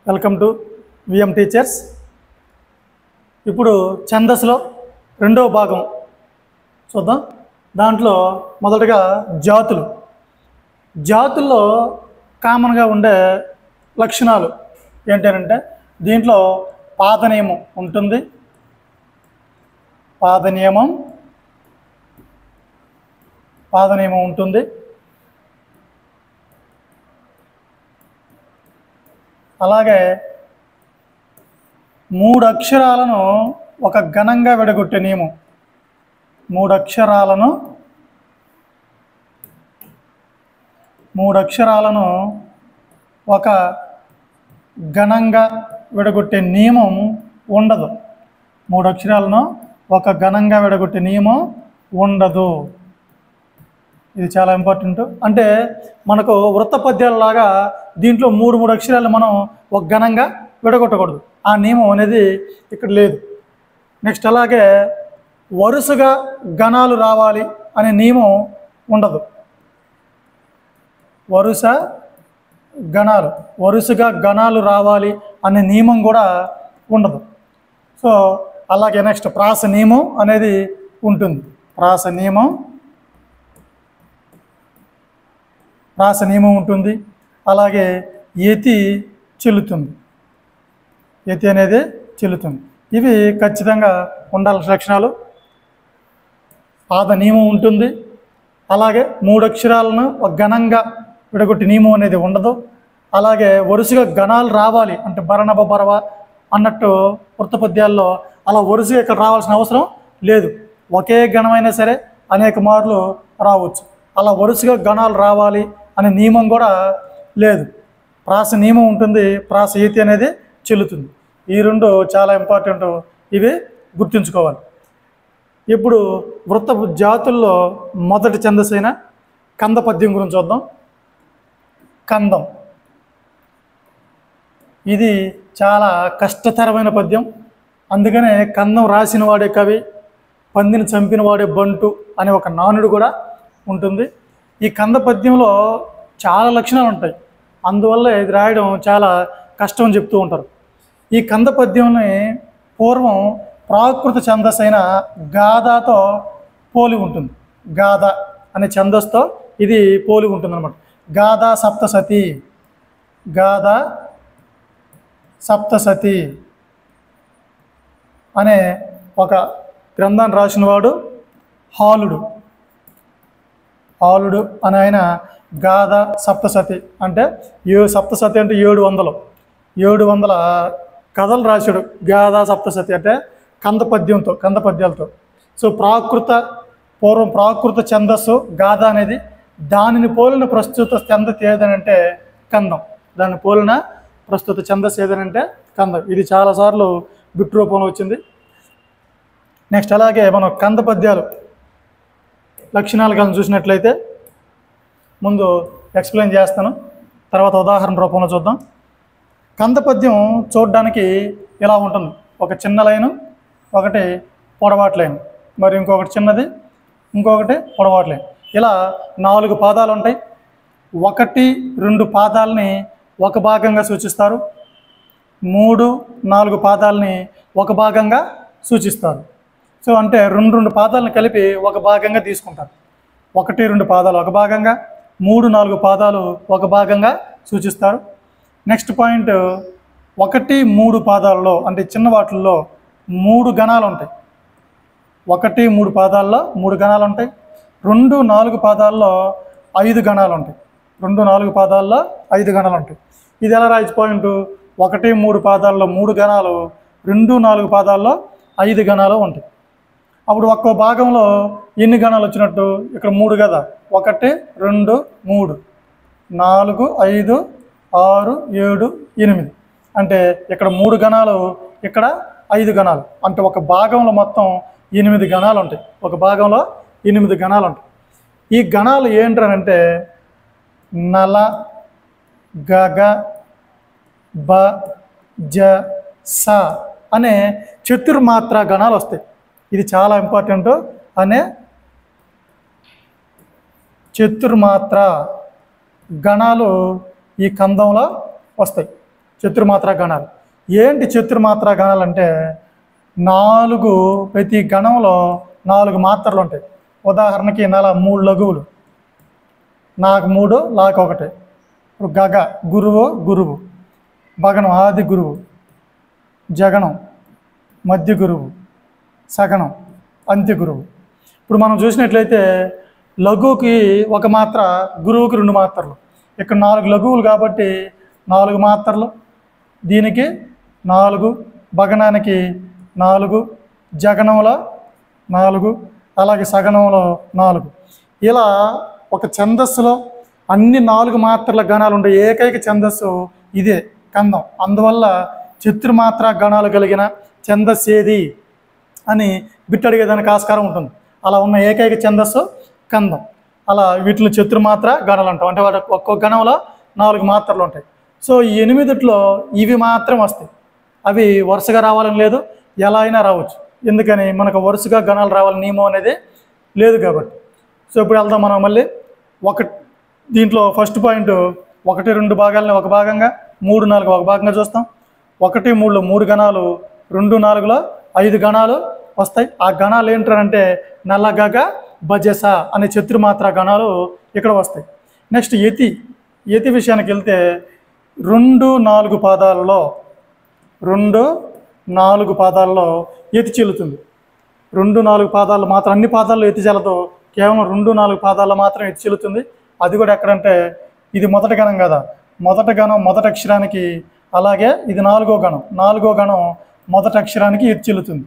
Welcome to VM teachers. ఇప్పుడు ఛందస్సులో రెండవ భాగం చూద్దాం. దాంట్లో మొదటగా జాతుల్లో కామన్గా ఉండే లక్షణాలు ఏంటంటే దీంట్లో పాదనియమం ఉంటుంది. పాదనియమం ఉంటుంది. అలాగే 3 అక్షరాలను ఒక గణంగా విడగొట్టే నియమం. 3 అక్షరాలను ఒక గణంగా విడగొట్టే నియమం ఉండదు. 3 అక్షరాలను ఒక గణంగా విడగొట్టే నియమం ఉండదు. ఇది చాలా ఇంపార్టెంట్. అంటే మనకు వృత్త పద్యాలలాగా దీంట్లో 3 అక్షరాలు మనం ఒక గణంగా విడగొట్టకూడదు. ఆ నియమం అనేది ఇక్కడ లేదు. నెక్స్ట్ అలాగే వరుసగా గణాలు రావాలి అనే నియమం ఉండదు. వరుసగా గణాలు రావాలి అనే నియమం కూడా ఉండదు. సో అలాగే నెక్స్ట్ ప్రాస నియమం అనేది ఉంటుంది. ప్రాస నియమం ఉంటుంది. అలాగే యతి అనేది చెల్లుతుంది. ఇవి ఖచ్చితంగా ఉండాల్సిన లక్షణాలు. పాద నియమం ఉంటుంది. అలాగే 3 అక్షరాలను ఒక గణంగా విడగొట్టి నియమం అనేది ఉండదు. అలాగే వరుసగా గణాలు రావాలి అంటే బరణబ బరవ అన్నట్టు వృత్తపద్యాల్లో అలా వరుసగా ఇక్కడ రావాల్సిన అవసరం లేదు. ఒకే గణమైనా సరే అనేక మార్లు రావచ్చు. అలా వరుసగా గణాలు రావాలి అనే నియమం కూడా లేదు. ప్రాస నియమం ఉంటుంది. ప్రాస యతి అనేది చెల్లుతుంది. ఈ రెండు చాలా ఇంపార్టెంట్. ఇవి గుర్తుంచుకోవాలి. ఇప్పుడు వృత్త జాతుల్లో మొదటి ఛందస్సు అయిన కంద పద్యం గురించి చూద్దాం. కందం ఇది చాలా కష్టతరమైన పద్యం. అందుకనే కందం రాసిన వాడే కవి, పందిని చంపిన వాడే బంటు అనే ఒక నానుడు కూడా ఉంటుంది. ఈ కంద పద్యంలో చాలా లక్షణాలు ఉంటాయి. అందువల్ల ఇది రాయడం చాలా కష్టం అని చెప్తూ ఉంటారు. ఈ కంద పద్యంని పూర్వం ప్రాకృత ఛందస్సు అయిన గాథతో పోలి ఉంటుంది. గాథ అనే ఛందస్సుతో ఇది పోలి ఉంటుంది అన్నమాట. గాథా సప్తసతి అనే ఒక గ్రంథాన్ని రాసినవాడు హాలుడు అని ఆయన గాథ సప్తసతి అంటే సప్తసతి అంటే 700 కథలు రాశాడు. గాథా సప్తసతి అంటే కంద పద్యాలతో. సో పూర్వం ప్రాకృత ఛందస్సు గాథ అనేది, దానిని పోలిన ప్రస్తుత ఛందస్సు ఏదనంటే కందం. దాన్ని పోలిన ప్రస్తుత ఛందస్సు ఏదనంటే కందం. ఇది చాలాసార్లు బిట్ రూపంలో వచ్చింది. నెక్స్ట్ అలాగే మనం కంద పద్యాలు లక్షణాలు కానీ చూసినట్లయితే ముందు ఎక్స్ప్లెయిన్ చేస్తాను, తర్వాత ఉదాహరణ రూపంలో చూద్దాం. కంద పద్యం చూడడానికి ఇలా ఉంటుంది. ఒక చిన్న లైను, ఒకటి పొడవాటి లైన్, మరి ఇంకొకటి చిన్నది, ఇంకొకటి పొడవాటి లైన్. ఇలా 4 పాదాలు ఉంటాయి. 1, 2 పాదాలని ఒక భాగంగా సూచిస్తారు. 3, 4 పాదాలని ఒక భాగంగా సూచిస్తారు. సో అంటే 2 పాదాలను కలిపి ఒక భాగంగా తీసుకుంటారు. 1, 2 పాదాలు ఒక భాగంగా, 3, 4 పాదాలు ఒక భాగంగా సూచిస్తారు. నెక్స్ట్ పాయింట్, 1, 3 పాదాలలో అంటే చిన్న వాటిల్లో 3 గణాలు ఉంటాయి. 1, 3 పాదాల్లో 3 గణాలు ఉంటాయి. 2, 4 పాదాల్లో 5 గణాలు ఉంటాయి. 2, 4 పాదాల్లో 5 గణాలు ఉంటాయి. ఇది ఎలా రాయొచ్చు పాయింట్? 1, 3 పాదాల్లో 3 గణాలు, 2, 4 పాదాల్లో 5 గణాలు ఉంటాయి. అప్పుడు ఒక్కో భాగంలో ఎన్ని గణాలు వచ్చినట్టు? ఇక్కడ 3 కదా. 1, 2, 3, 4, 5, 6, 7, 8. అంటే ఇక్కడ 3 గణాలు, ఇక్కడ 5 గణాలు. అంటే ఒక భాగంలో మొత్తం 8 గణాలు ఉంటాయి. ఒక భాగంలో 8 గణాలు ఉంటాయి. ఈ గణాలు ఏంటంటే నల, గగ, బ, జ, స అనే చతుర్మాత్ర గణాలు వస్తాయి. ఇది చాలా ఇంపార్టెంట్. అనే చతుర్మాత్ర గణాలు ఈ కందంలో వస్తాయి. చతుర్మాత్రా గణాలు. ఏంటి చతుర్మాత్రా గణాలు అంటే ప్రతి గణంలో 4 మాత్రలు ఉంటాయి. ఉదాహరణకి నెల 3 లఘువులు, నాకు 3, లాకు 1. ఇప్పుడు గగ గురువు, భగనం ఆది గురువు, జగనం మధ్య గురువు, సగనం అంత్య గురువు. ఇప్పుడు మనం చూసినట్లయితే లఘువుకి 1 మాత్ర, గురువుకి 2 మాత్రలు. ఇక్కడ 4 లఘువులు కాబట్టి 4 మాత్రలు, దీనికి 4, భగనానికి 4, జగనంలో 4, అలాగే సగనంలో 4. ఇలా ఒక ఛందస్సులో అన్ని 4 మాత్రల గణాలు ఉండే ఏకైక ఛందస్సు ఇదే కందం. అందువల్ల చతుర్మాత్రా గణాలు కలిగిన ఛందస్సు ఏది అని బిట్టడిగేదానికి ఆస్కారం ఉంటుంది. అలా ఉన్న ఏకైక ఛందస్సు కందం. అలా వీటిని చతుర్మాత్ర గణాలు అంటాం. అంటే వాటి ఒక్కొక్క గణంలో 4 మాత్రలు ఉంటాయి. సో ఈ 8లో ఇవి మాత్రం వస్తాయి. అవి వరుసగా రావాలని లేదు, ఎలా అయినా రావచ్చు. ఎందుకని మనకు వరుసగా గణాలు రావాలని నియమం అనేది లేదు కాబట్టి. సో ఇప్పుడు వెళ్దాం మనం మళ్ళీ. దీంట్లో ఫస్ట్ పాయింట్ 1, 2 భాగాలని ఒక భాగంగా, 3, 4 ఒక భాగంగా చూస్తాం. 1, 3లో 3 గణాలు, 2, 4లో 5 గణాలు వస్తాయి. ఆ గణాలు ఏంటంటే నల్ల, గగ, బజస అనే చతుర్మాత్ర గణాలు ఇక్కడ వస్తాయి. నెక్స్ట్ యతి విషయానికి వెళ్తే 2, 4 పాదాలలో యతి చెల్లుతుంది. 2, 4 పాదాలు మాత్రం, అన్ని పాదాల్లో యతి చెల్లదు, కేవలం 2, 4 పాదాల్లో మాత్రం యతి చెల్లుతుంది. అది కూడా ఎక్కడంటే ఇది మొదటి గణం కదా, మొదటి గణం మొదటి అక్షరానికి, అలాగే ఇది 4వ గణం, 4వ గణం మొదటి అక్షరానికి యతి చెల్లుతుంది.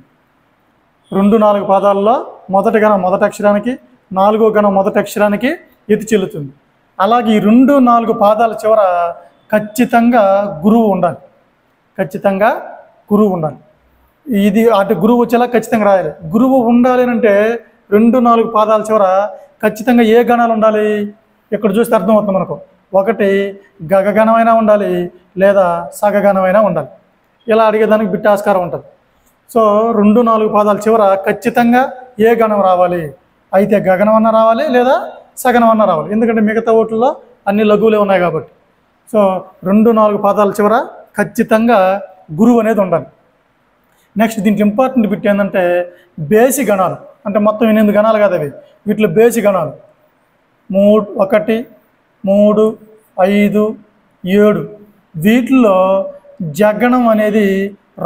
2, 4 పాదాల్లో మొదటి గణం మొదటి అక్షరానికి, 4వ గణం మొదటి అక్షరానికి యతి చెల్లుతుంది. అలాగే ఈ 2, 4 పాదాల చివర ఖచ్చితంగా గురువు ఉండాలి. ఇది అటు గురువు వచ్చేలా ఖచ్చితంగా రాయాలి. గురువు ఉండాలి అంటే 2, 4 పాదాల చివర ఖచ్చితంగా ఏ గణాలు ఉండాలి? ఇక్కడ చూస్తే అర్థమవుతుంది మనకు. 1 గగగణమైనా ఉండాలి, లేదా సగగణమైనా ఉండాలి. ఇలా అడిగేదానికి బిట్ట ఆస్కారం ఉంటుంది. సో 2, 4 పాదాల చివర ఖచ్చితంగా ఏ గణం రావాలి? అయితే గగనం అన్న రావాలి, లేదా సగనం అన్న రావాలి. ఎందుకంటే మిగతా ఓట్లలో అన్ని లఘువులే ఉన్నాయి కాబట్టి. సో 2, 4 పాదాల చివర ఖచ్చితంగా గురువు అనేది ఉండాలి. నెక్స్ట్ దీంట్లో ఇంపార్టెంట్ బిట్ ఏంటంటే బేసి గణాలు. అంటే మొత్తం 8 గణాలు కదా అవి. వీటిలో బేసి గణాలు 1, 3, 5, 7. వీటిల్లో జగనం అనేది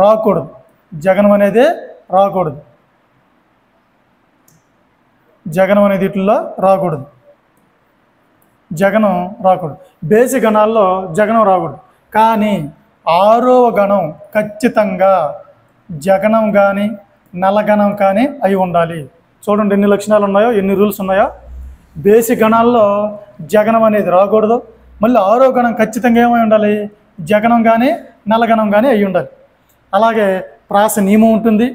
రాకూడదు. జగనం అనేది వీటిల్లో రాకూడదు. బేసి గణాల్లో జగనం రాకూడదు. కానీ 6వ గణం ఖచ్చితంగా జగనం కానీ నలగణం కానీ అయి ఉండాలి. చూడండి ఎన్ని లక్షణాలు ఉన్నాయో, ఎన్ని రూల్స్ ఉన్నాయో. బేసి గణాల్లో జగనం అనేది రాకూడదు. మళ్ళీ 6వ గణం ఖచ్చితంగా ఏమై ఉండాలి? జగనం కానీ నలగణం కానీ అయి ఉండాలి. అలాగే ప్రాస నియమం ఉంటుంది.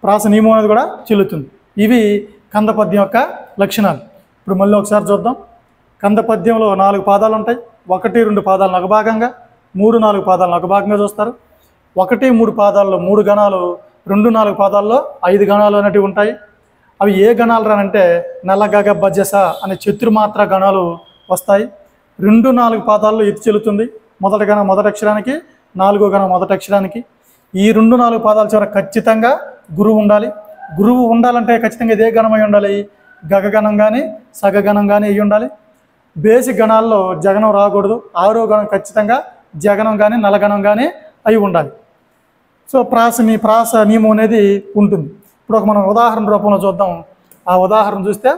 ప్రాస నియమం అనేది కూడా చెల్లుతుంది. ఇవి కందపద్యం యొక్క లక్షణాలు. ఇప్పుడు మళ్ళీ ఒకసారి చూద్దాం. కందపద్యంలో 4 పాదాలు ఉంటాయి. 1, 2 పాదాలను ఒక భాగంగా, 3, 4 పాదాలను ఒక భాగంగా చూస్తారు. 1, 3 పాదాల్లో 3 గణాలు, 2, 4 పాదాల్లో 5 గణాలు అనేటివి ఉంటాయి. అవి ఏ గణాలు రానంటే నల్ల, గగ, బజస అనే చతుర్మాత్ర గణాలు వస్తాయి. 2, 4 పాదాల్లో యతి చెల్లుతుంది. మొదటి గణం మొదటి అక్షరానికి, 4వ గణం మొదటి అక్షరానికి. ఈ 2, 4 పాదాల చివర ఖచ్చితంగా గురువు ఉండాలి. గురువు ఉండాలంటే ఖచ్చితంగా ఇదే గణమై ఉండాలి. గగగణం కానీ సగగణం కానీ అయ్యి ఉండాలి. బేసి గణాల్లో జగనం రాకూడదు. 6వ గణం ఖచ్చితంగా జగనం కానీ నలగణం కానీ అయి ఉండాలి. సో ప్రాస నియమం అనేది ఉంటుంది. ఇప్పుడు మనం ఉదాహరణ రూపంలో చూద్దాం. ఆ ఉదాహరణ చూస్తే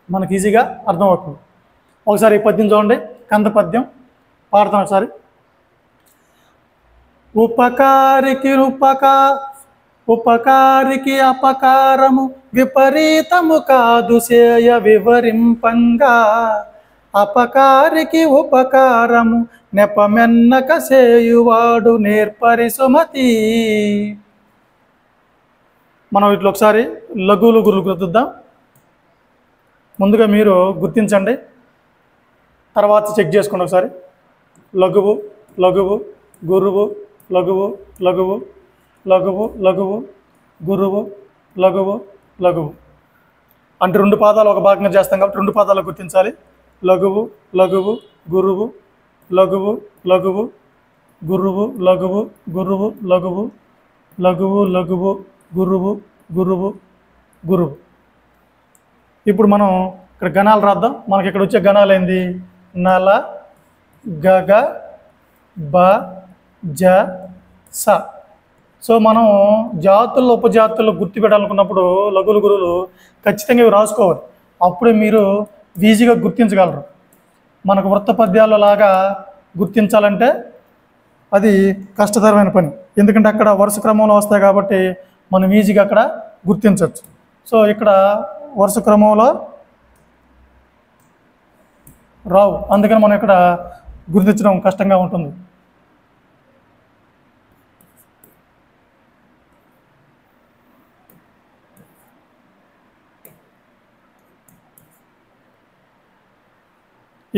మనకి ఈజీగా అర్థమవుతుంది. ఒకసారి ఈ పద్యం చూడండి. కంద పద్యం పాడతాం ఒకసారి. ఉపకారికి అపకారము విపరీతము కాదు సేయ వివరింపంగా, అపకారికి ఉపకారము నెపమెన్నక సేయువాడు నేర్పరి సుమతి. మనం వీటిలో ఒకసారి లఘువులు గురువులు గుర్తిద్దాం. ముందుగా మీరు గుర్తించండి, తర్వాత చెక్ చేసుకోండి ఒకసారి. లఘువు లఘువు, గురువు లఘువు లఘువు, లఘువు లఘువు, గురువు లఘువు లఘువు. అంటే 2 పాదాలు ఒక భాగంగా చేస్తాం కాబట్టి 2 పాదాలు గుర్తించాలి. లఘువు లఘువు, గురువు లఘువు లఘువు, గురువు లఘువు గురువు లఘువు లఘువు లఘువు గురువు గురువు గురువు. ఇప్పుడు మనం ఇక్కడ గణాలు రాద్దాం. మనకి ఇక్కడ వచ్చే గణాలు ఏంది? నల గగ బ జ స. సో మనం జాతుల్లో ఉపజాతుల్లో గుర్తుపెట్టాలనుకున్నప్పుడు లఘువులు గురువులు ఖచ్చితంగా ఇవి రాసుకోవాలి. అప్పుడే మీరు ఈజీగా గుర్తించగలరు. మనకు వృత్త పద్యాల్లో లాగా గుర్తించాలంటే అది కష్టతరమైన పని. ఎందుకంటే అక్కడ వరుస క్రమంలో వస్తాయి కాబట్టి మనం ఈజీగా అక్కడ గుర్తించవచ్చు. సో ఇక్కడ వరుస క్రమంలో రావు, అందుకని మనం ఇక్కడ గుర్తించడం కష్టంగా ఉంటుంది.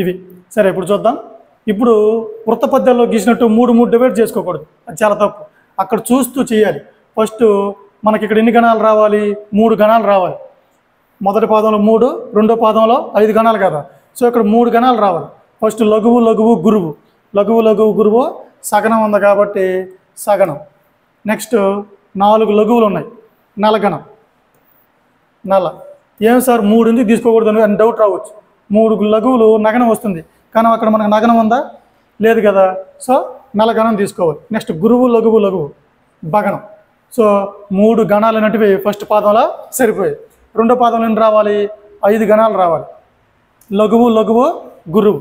ఇవి సరే. ఇప్పుడు చూద్దాం. ఇప్పుడు వృత్త పద్యాల్లో గీసినట్టు మూడు డివైడ్ చేసుకోకూడదు, అది చాలా తప్పు. అక్కడ చూస్తూ చేయాలి. ఫస్ట్ మనకి ఇక్కడ ఎన్ని గణాలు రావాలి? 3 గణాలు రావాలి. మొదటి పాదంలో 3, రెండో పాదంలో 5 గణాలు కదా. సో ఇక్కడ 3 గణాలు రావాలి. ఫస్ట్ లఘువు లఘువు గురువు, లఘువు లఘువు గురువు సగనం ఉంది కాబట్టి సగనం. నెక్స్ట్ 4 లఘువులు ఉన్నాయి, నలగణం. నల ఏం సార్ 3 ఎందుకు తీసుకోకూడదు అని డౌట్ రావచ్చు. 3 లఘువులు నగనం వస్తుంది, కానీ అక్కడ మనకు నగనం ఉందా? లేదు కదా. సో నలగణం తీసుకోవాలి. నెక్స్ట్ గురువు లఘువు లఘువు భగనం. సో 3 గణాలు అనేటివి ఫస్ట్ పాదంలో సరిపోయాయి. రెండో పాదంలో ఎన్ని రావాలి? 5 గణాలు రావాలి. లఘువు లఘువు గురువు,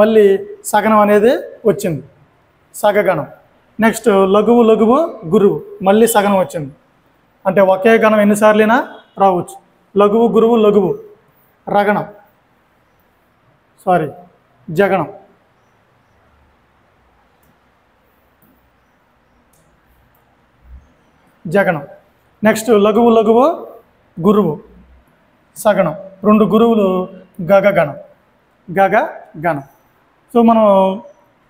మళ్ళీ సగనం అనేది వచ్చింది, సగగణం. నెక్స్ట్ లఘువు లఘువు గురువు, మళ్ళీ సగనం వచ్చింది. అంటే ఒకే గణం ఎన్నిసార్లైనా రావచ్చు. లఘువు గురువు లఘువు రగణం, జగణం. జగణం. నెక్స్ట్ లఘువు లఘువు గురువు సగణం, 2 గురువులు గగగణం, గగగణం. సో మనం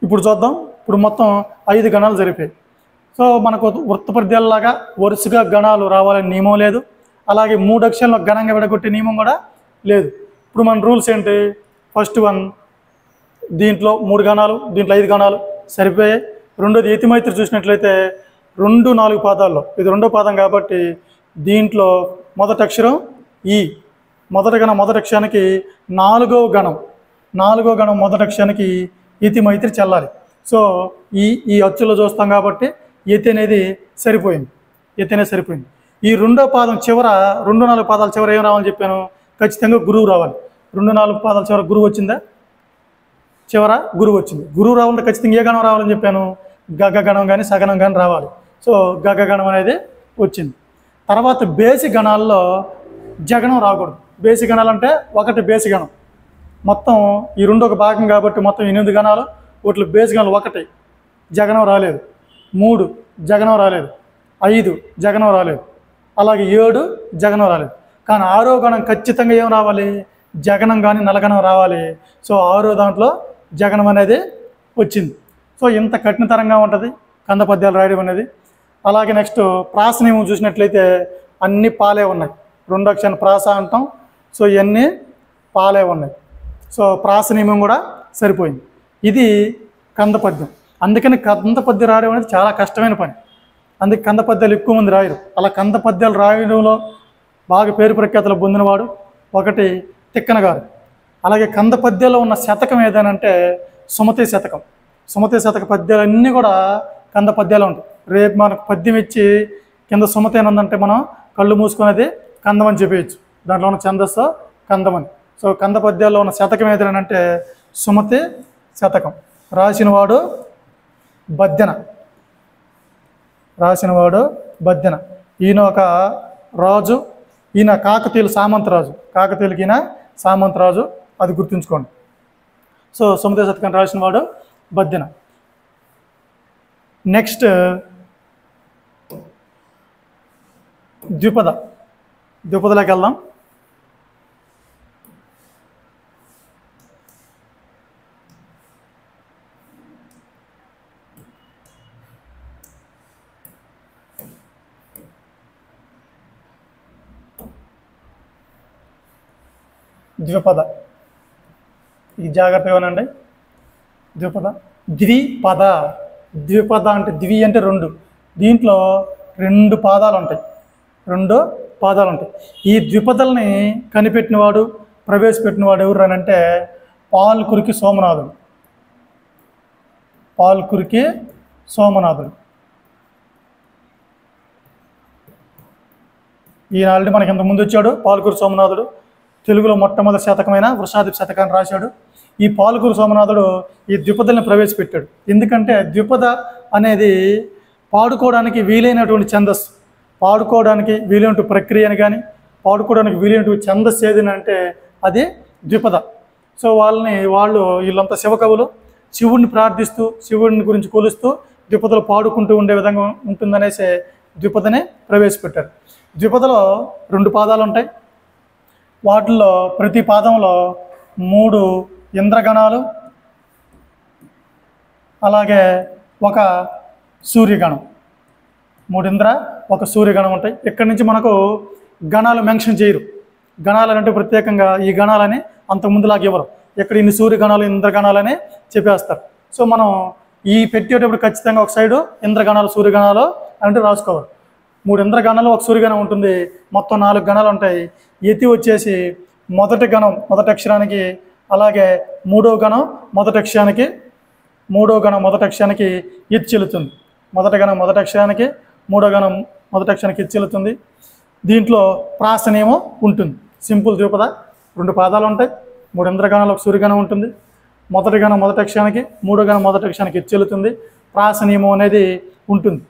ఇప్పుడు చూద్దాం. ఇప్పుడు మొత్తం 5 గణాలు జరిపాయి. సో మనకు వృత్త పద్యాలలాగా వరుసగా గణాలు రావాలని నియమం లేదు, అలాగే 3 అక్షరాల్లో ఘనంగా విడగొట్టే నియమం కూడా లేదు. ఇప్పుడు మన రూల్స్ ఏంటి? ఫస్ట్ వన్, దీంట్లో 3 గణాలు, దీంట్లో 5 గణాలు సరిపోయాయి. రెండోది యతిమైత్రి చూసినట్లయితే 2 4 పాదాల్లో, ఇది రెండో పాదం కాబట్టి దీంట్లో మొదటి అక్షరం ఈ, మొదటి గణం మొదటి అక్షరానికి 4వ గణం మొదటి అక్షరానికి యతిమైత్రి చెల్లాలి. సో ఈ అచ్చులో చూస్తాం కాబట్టి యతి అనేది సరిపోయింది. ఈ రెండో పాదం చివర 2 4 పాదాల చివర ఏం రావాలని చెప్పాను? ఖచ్చితంగా గురువు రావాలి. 2 4 పాదాల చివర గురువు వచ్చిందా? చివర గురువు వచ్చింది. గురువు రావాలంటే ఖచ్చితంగా ఏ గణం రావాలని చెప్పాను? గగగణం కానీ సగనం కానీ రావాలి. సో గగగణం అనేది వచ్చింది. తర్వాత బేసి గణాల్లో జగనం రాకూడదు. బేసి గణాలు అంటే 1 బేసి గణం, మొత్తం ఈ 2 ఒక భాగం కాబట్టి మొత్తం 8 గణాలు. వాటిలో బేసి గణాలు 1 జగనం రాలేదు, 3 జగనం రాలేదు, 5 జగనం రాలేదు, అలాగే 7 జగనం రాలేదు. కానీ 6వ గణం ఖచ్చితంగా ఏం రావాలి? జగనం కానీ నలగణం రావాలి. సో 6వ దాంట్లో జగనం అనేది వచ్చింది. సో ఇంత కఠినతరంగా ఉంటుంది కంద పద్యాలు రాయడం అనేది. అలాగే నెక్స్ట్ ప్రాస నియమం చూసినట్లయితే అన్ని పాలే ఉన్నాయి. 2 అక్షరం ప్రాస అంటాం. సో ఇవన్నీ పాలే ఉన్నాయి. సో ప్రాస నియమం కూడా సరిపోయింది. ఇది కంద పద్యం. అందుకని కంద పద్యం రాయడం అనేది చాలా కష్టమైన పని. అందుకే కంద పద్యాలు ఎక్కువ మంది రాయరు. అలా కంద పద్యాలు రాయడంలో బాగా పేరు ప్రఖ్యాతలు పొందినవాడు ఒకటి తిక్కన గారు. అలాగే కంద పద్యాల్లో ఉన్న శతకం ఏదైనంటే సుమతి శతకం. సుమతి శతక పద్యాలన్నీ కూడా కంద పద్యాలు ఉంటాయి. రేపు మనకు పద్యం ఇచ్చి కింద సుమతి అని ఉందంటే మనం కళ్ళు మూసుకునేది కందమని చెప్పేయచ్చు. దాంట్లో ఉన్న ఛందస్సు కందమని. సో కంద పద్యాల్లో ఉన్న శతకం ఏదైనంటే సుమతి శతకం. రాసినవాడు బద్దెన. ఈయన ఒక రాజు. ఈయన కాకతీయులు సామంతరాజు. కాకతీయులకి ఈయన సామంతరాజు, అది గుర్తుంచుకోండి. సో సుమతి శతకం రాసిన వాడు బద్దెన. నెక్స్ట్ ద్విపదలోకి వెళ్దాం. ద్విపద, ఇది జాగ్రత్తగా వినండి. ద్విపద ద్విపద అంటే ద్వి అంటే రెండు, దీంట్లో రెండు పాదాలు ఉంటాయి, రెండు పాదాలు ఉంటాయి. ఈ ద్విపదల్ని కనిపెట్టినవాడు, ప్రవేశపెట్టినవాడు ఎవరు అని అంటే పాల్కురికి సోమనాథుడు. పాల్కురికి సోమనాథుడు. ఈయన ఆల్రెడీ మనకి ఇంత ముందు వచ్చాడు. పాల్కురి సోమనాథుడు తెలుగులో మొట్టమొదటి శతకమైన వృషాధిప శతకాన్ని రాశాడు. ఈ పాల్కురి సోమనాథుడు ఈ ద్విపదల్ని ప్రవేశపెట్టాడు. ఎందుకంటే ద్విపద అనేది పాడుకోవడానికి వీలైనటువంటి ఛందస్సు, పాడుకోవడానికి వీలైన ప్రక్రియని కానీ పాడుకోవడానికి వీలైనటువంటి ఛందస్సు ఏదని అంటే అది ద్విపద. సో వీళ్ళంతా శివకవులు, శివుడిని ప్రార్థిస్తూ శివుడిని గురించి కొలుస్తూ ద్విపదలు పాడుకుంటూ ఉండే విధంగా ఉంటుందనేసి ద్విపదని ప్రవేశపెట్టారు. ద్విపదలో రెండు పాదాలు ఉంటాయి. వాటిల్లో ప్రతి పాదంలో 3 ఇంద్రగణాలు, అలాగే ఒక సూర్యగణం, 3 ఇంద్ర, ఒక సూర్యగణం ఉంటాయి. ఇక్కడి నుంచి మనకు గణాలు మెన్షన్ చేయరు. గణాలు అంటే ప్రత్యేకంగా ఈ గణాలని అంతకుముందులాగా ఇవ్వరు. ఇక్కడ ఇన్ని సూర్యగణాలు ఇంద్రగణాలని చెప్పేస్తారు. సో మనం ఈ పెట్టేటప్పుడు ఖచ్చితంగా ఒక సైడు ఇంద్రగణాలు సూర్యగణాలు అంటే రాసుకోవాలి. 3 ఇంద్రగణాలు, ఒక సూర్యగణం ఉంటుంది. మొత్తం 4 గణాలు ఉంటాయి. యతి వచ్చేసి మొదటి గణం మొదటి అక్షరానికి, అలాగే మూడో గణం మొదటి అక్షరానికి ఎత్తి చెల్లుతుంది. మొదటి గణం మొదటి అక్షరానికి, మూడో గణం మొదటి అక్షరానికి ఎత్తి చెల్లుతుంది. దీంట్లో ప్రాస నియమం ఉంటుంది. సింపుల్ ద్విపద, 2 పాదాలు ఉంటాయి, 3 ఇంద్రగణాలు, ఒక సూర్యగణం ఉంటుంది. మొదటి గణం మొదటి అక్షరానికి, మూడో గణం మొదటి అక్షరానికి ఎత్తి చెల్లుతుంది. ప్రాస నియమం అనేది ఉంటుంది.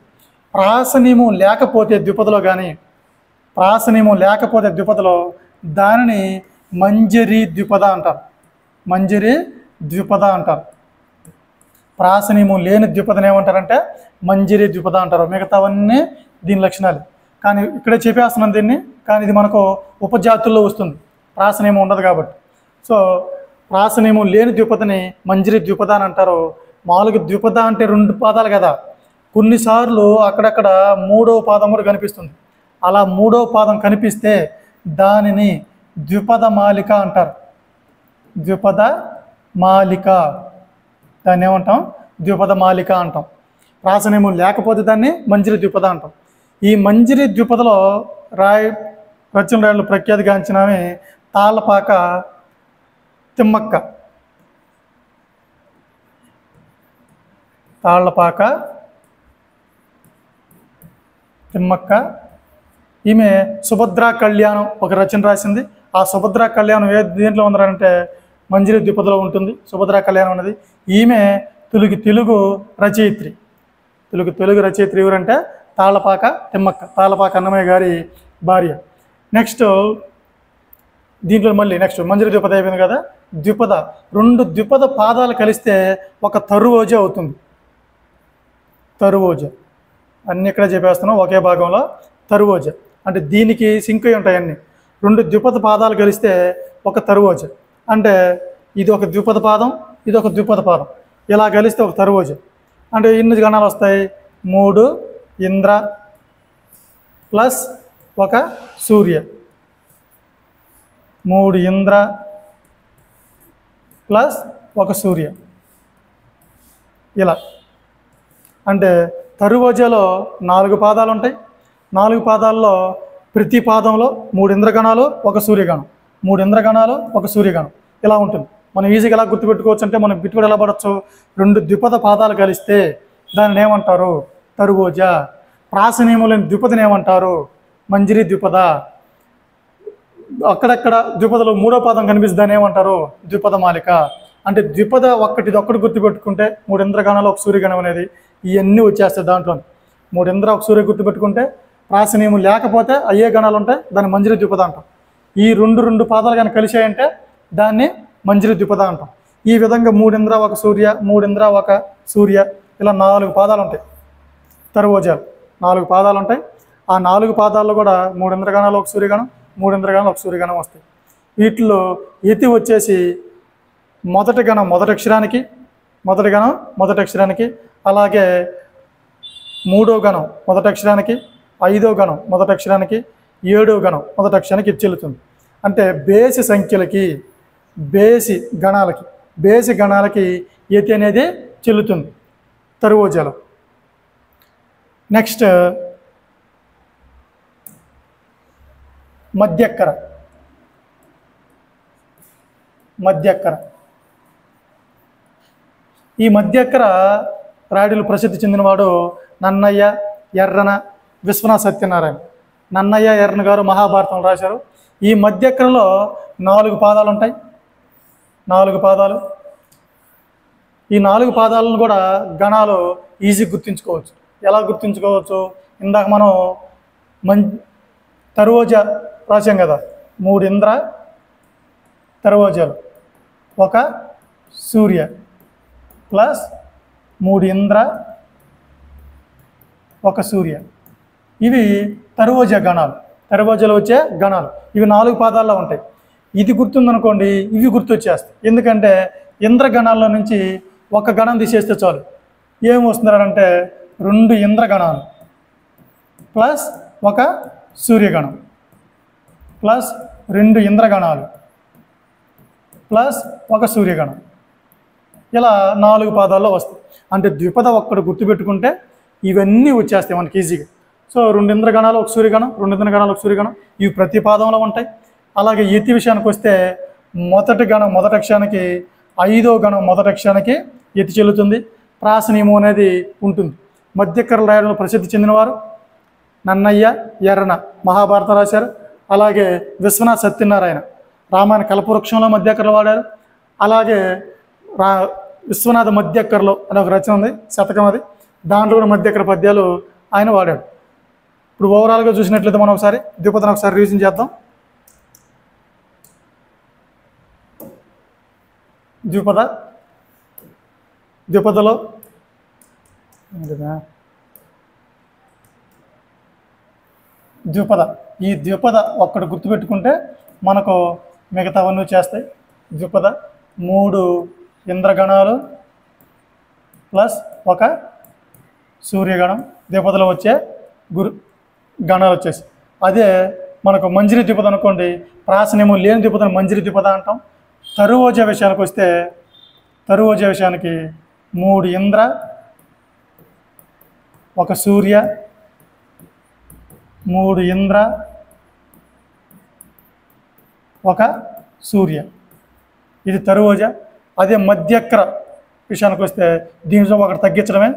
ప్రాస నియమం లేకపోతే ద్విపదలో దానిని మంజరి ద్విపద అంటారు. మంజరి ద్విపద అంటారు. ప్రాస నియమం లేని ద్విపదను ఏమంటారంటే మంజరి ద్విపద అంటారు. మిగతావన్నీ దీని లక్షణాలు. కానీ ఇక్కడే చెప్పేస్తున్నాం దీన్ని, కానీ ఇది మనకు ఉపజాతుల్లో వస్తుంది, ప్రాస నియమం ఉండదు కాబట్టి. సో ప్రాస నియమం లేని ద్విపదని మంజరి ద్విపద అని అంటారు. మామూలుగా ద్విపద అంటే 2 పాదాలు కదా, కొన్నిసార్లు అక్కడక్కడ 3వ పాదం కూడా కనిపిస్తుంది. అలా 3వ పాదం కనిపిస్తే దానిని ద్విపద మాలిక అంటారు. ద్విపద మాలిక, దాన్ని ఏమంటాం? ద్విపద మాలిక అంటాం. ప్రాసనియమం లేకపోతే దాన్ని మంజరి ద్విపద అంటాం. ఈ మంజరి ద్విపదలో రచన రాయలు ప్రఖ్యాతిగాంచినవి తాళ్ళపాక తిమ్మక్క. తాళ్ళపాక తిమ్మక్క ఈమె సుభద్రా కళ్యాణం ఒక రచన రాసింది. ఆ సుభద్రా కళ్యాణం దేంట్లో ఉందంటే మంజరి ద్విపదలో ఉంటుంది. సుభద్రా కళ్యాణం అనేది ఈమె తెలుగు రచయిత్రి. తెలుగు రచయిత్రి ఎవరంటే తాళ్ళపాక తిమ్మక్క, తాళ్ళపాక అన్నమయ్య గారి భార్య. నెక్స్ట్ దీంట్లో నెక్స్ట్ మంజరి ద్విపద అయిపోయింది కదా. ద్విపద 2 ద్విపద పాదాలు కలిస్తే ఒక తరువోజ అవుతుంది. తరువోజ అన్ని ఇక్కడ చెప్పేస్తున్నాం ఒకే భాగంలో. తరువోజ అంటే దీనికి సింక్ అయి ఉంటాయి అన్ని. 2 ద్విపద పాదాలు కలిస్తే ఒక తరువోజ అంటే ఇది ఒక ద్విపద పాదం, ఇది ఒక ద్విపద పాదం, ఇలా కలిస్తే ఒక తరువోజ. అంటే ఎన్ని గణాలు వస్తాయి? 3 ఇంద్ర ప్లస్ ఒక సూర్య, 3 ఇంద్ర ప్లస్ ఒక సూర్య, ఇలా. అంటే తరువోజలో 4 పాదాలు ఉంటాయి. 4 పాదాల్లో ప్రతి పాదంలో 3 ఇంద్రగణాలు, ఒక సూర్యగణం, 3 ఇంద్రగణాలు, ఒక సూర్యగణం, ఇలా ఉంటుంది. మనం ఈజీగా ఎలా గుర్తుపెట్టుకోవచ్చు అంటే మనం బిట్టుబడి ఎలా పడవచ్చు? 2 ద్విపద పాదాలు కలిస్తే దానిని ఏమంటారు? తరువోజ. ప్రాసనియమం లేని ద్విపదని ఏమంటారు? మంజరి ద్విపద. అక్కడక్కడ ద్విపదలో 3వ పాదం కనిపిస్తే దాన్ని ఏమంటారు? ద్విపద మాలిక. అంటే ద్విపద ఒక్కటి గుర్తుపెట్టుకుంటే 3 ఇంద్రగణాలు, ఒక సూర్యగణం అనేది ఇవన్నీ వచ్చేస్తాయి దాంట్లో. 3 ఇంద్ర, ఒక సూర్య గుర్తుపెట్టుకుంటే ప్రాసనియమం లేకపోతే అయ్యే గణాలు ఉంటాయి, దాన్ని మంజరి ద్విపద అంటాం. ఈ 2 పాదాలు కానీ కలిసాయంటే దాన్ని మంజరి ద్విపద అంటాం. ఈ విధంగా 3 ఇంద్ర, ఒక సూర్య, 3 ఇంద్ర, ఒక సూర్య, ఇలా 4 పాదాలు ఉంటాయి. తరువోజాలు 4 పాదాలు ఉంటాయి. ఆ 4 పాదాల్లో కూడా 3 ఇంద్రగణాలు, ఒక సూర్యగణం, 3 ఇంద్రగణాలు, ఒక సూర్యగణం వస్తాయి. వీటిలో యతి వచ్చేసి మొదటి గణం మొదటి అక్షరానికి, అలాగే 3వ గణం మొదటి అక్షరానికి, 5వ గణం మొదటి అక్షరానికి, 7వ గణం మొదటి అక్షరానికి ఇది చెల్లుతుంది. అంటే బేసి సంఖ్యలకి, బేసి గణాలకి యతి అనేది చెల్లుతుంది. తరువోజాలు. నెక్స్ట్ మధ్యక్కర. ఈ మధ్యక్కర రాయుడులు ప్రసిద్ధి చెందినవాడు నన్నయ్య, ఎర్రన, విశ్వనాథ సత్యనారాయణ. నన్నయ్య, ఎర్రన గారు మహాభారతం రాశారు. ఈ మధ్యక్కరలో 4 పాదాలు ఉంటాయి. 4 పాదాలు. ఈ 4 పాదాలను కూడా గణాలు ఈజీగా గుర్తుంచుకోవచ్చు. ఎలా గుర్తుంచుకోవచ్చు? ఇందాక మనం తరువోజ రాశాం కదా, 3 ఇంద్ర తరువోజాలు, 1 సూర్య ప్లస్ 3 ఇంద్ర 1 సూర్య. ఇవి తరువోజ గణాలు. తరువోజలో వచ్చే గణాలు ఇవి 4 పాదాల్లో ఉంటాయి. ఇది గుర్తుందనుకోండి, ఇవి గుర్తొచ్చేస్తాయి. ఎందుకంటే ఇంద్రగణాల్లో నుంచి 1 గణం తీసేస్తే చాలు. ఏమొస్తున్నారంటే 2 ఇంద్రగణాలు ప్లస్ 1 సూర్యగణం ప్లస్ 2 ఇంద్రగణాలు ప్లస్ 1 సూర్యగణం. ఇలా 4 పాదాల్లో వస్తాయి. అంటే ద్విపద ఒక్కడు గుర్తుపెట్టుకుంటే ఇవన్నీ వచ్చేస్తాయి మనకి ఈజీగా. సో 2 ఇంద్రగణాలు 1 సూర్యగణం, 2 ఇంద్రగణాలు 1 సూర్యగణం, ఇవి ప్రతి పాదంలో ఉంటాయి. అలాగే యతి విషయానికి వస్తే మొదటి గణం మొదటి అక్షరానికి, 5వ గణం మొదటి అక్షరానికి యతి చెల్లుతుంది. ప్రాస నియమం అనేది ఉంటుంది. మధ్యక్కర రాయడంలో ప్రసిద్ధి చెందినవారు నన్నయ్య, ఎర్రన మహాభారతం రాశారు. అలాగే విశ్వనాథ సత్యనారాయణ రామాయణ కల్పవృక్షంలో మధ్యక్కరలు వాడారు. అలాగే విశ్వనాథ మధ్యక్కరలో అనే ఒక రచన ఉంది, శతకం. అది దాంట్లో కూడా మధ్యక్కర పద్యాలు ఆయన వాడాడు. ఇప్పుడు ఓవరాల్గా చూసినట్లయితే మనం ఒకసారి ద్విపదను ఒకసారి రివిజన్ చేద్దాం. ద్విపదలో ఈ ద్విపద ఒక్కటి గుర్తుపెట్టుకుంటే మనకు మిగతావన్నీ చేస్తాయి. ద్విపద 3 ఇంద్రగణాలు ప్లస్ 1 సూర్యగణం. ద్విపదలో వచ్చే గణాలు వచ్చేసి అదే మనకు మంజరి ద్విపద అనుకోండి, ప్రాసనేమో లేని ద్విపదను మంజరి ద్విపద అంటాం. తరువోజ విషయానికి వస్తే తరువోజ విషయానికి 3 ఇంద్ర 1 సూర్య, 3 ఇంద్ర 1 సూర్య. ఇది తరువోజ. అదే మధ్యక్కర విషయానికి వస్తే దీనిలో 1 తగ్గించడమే.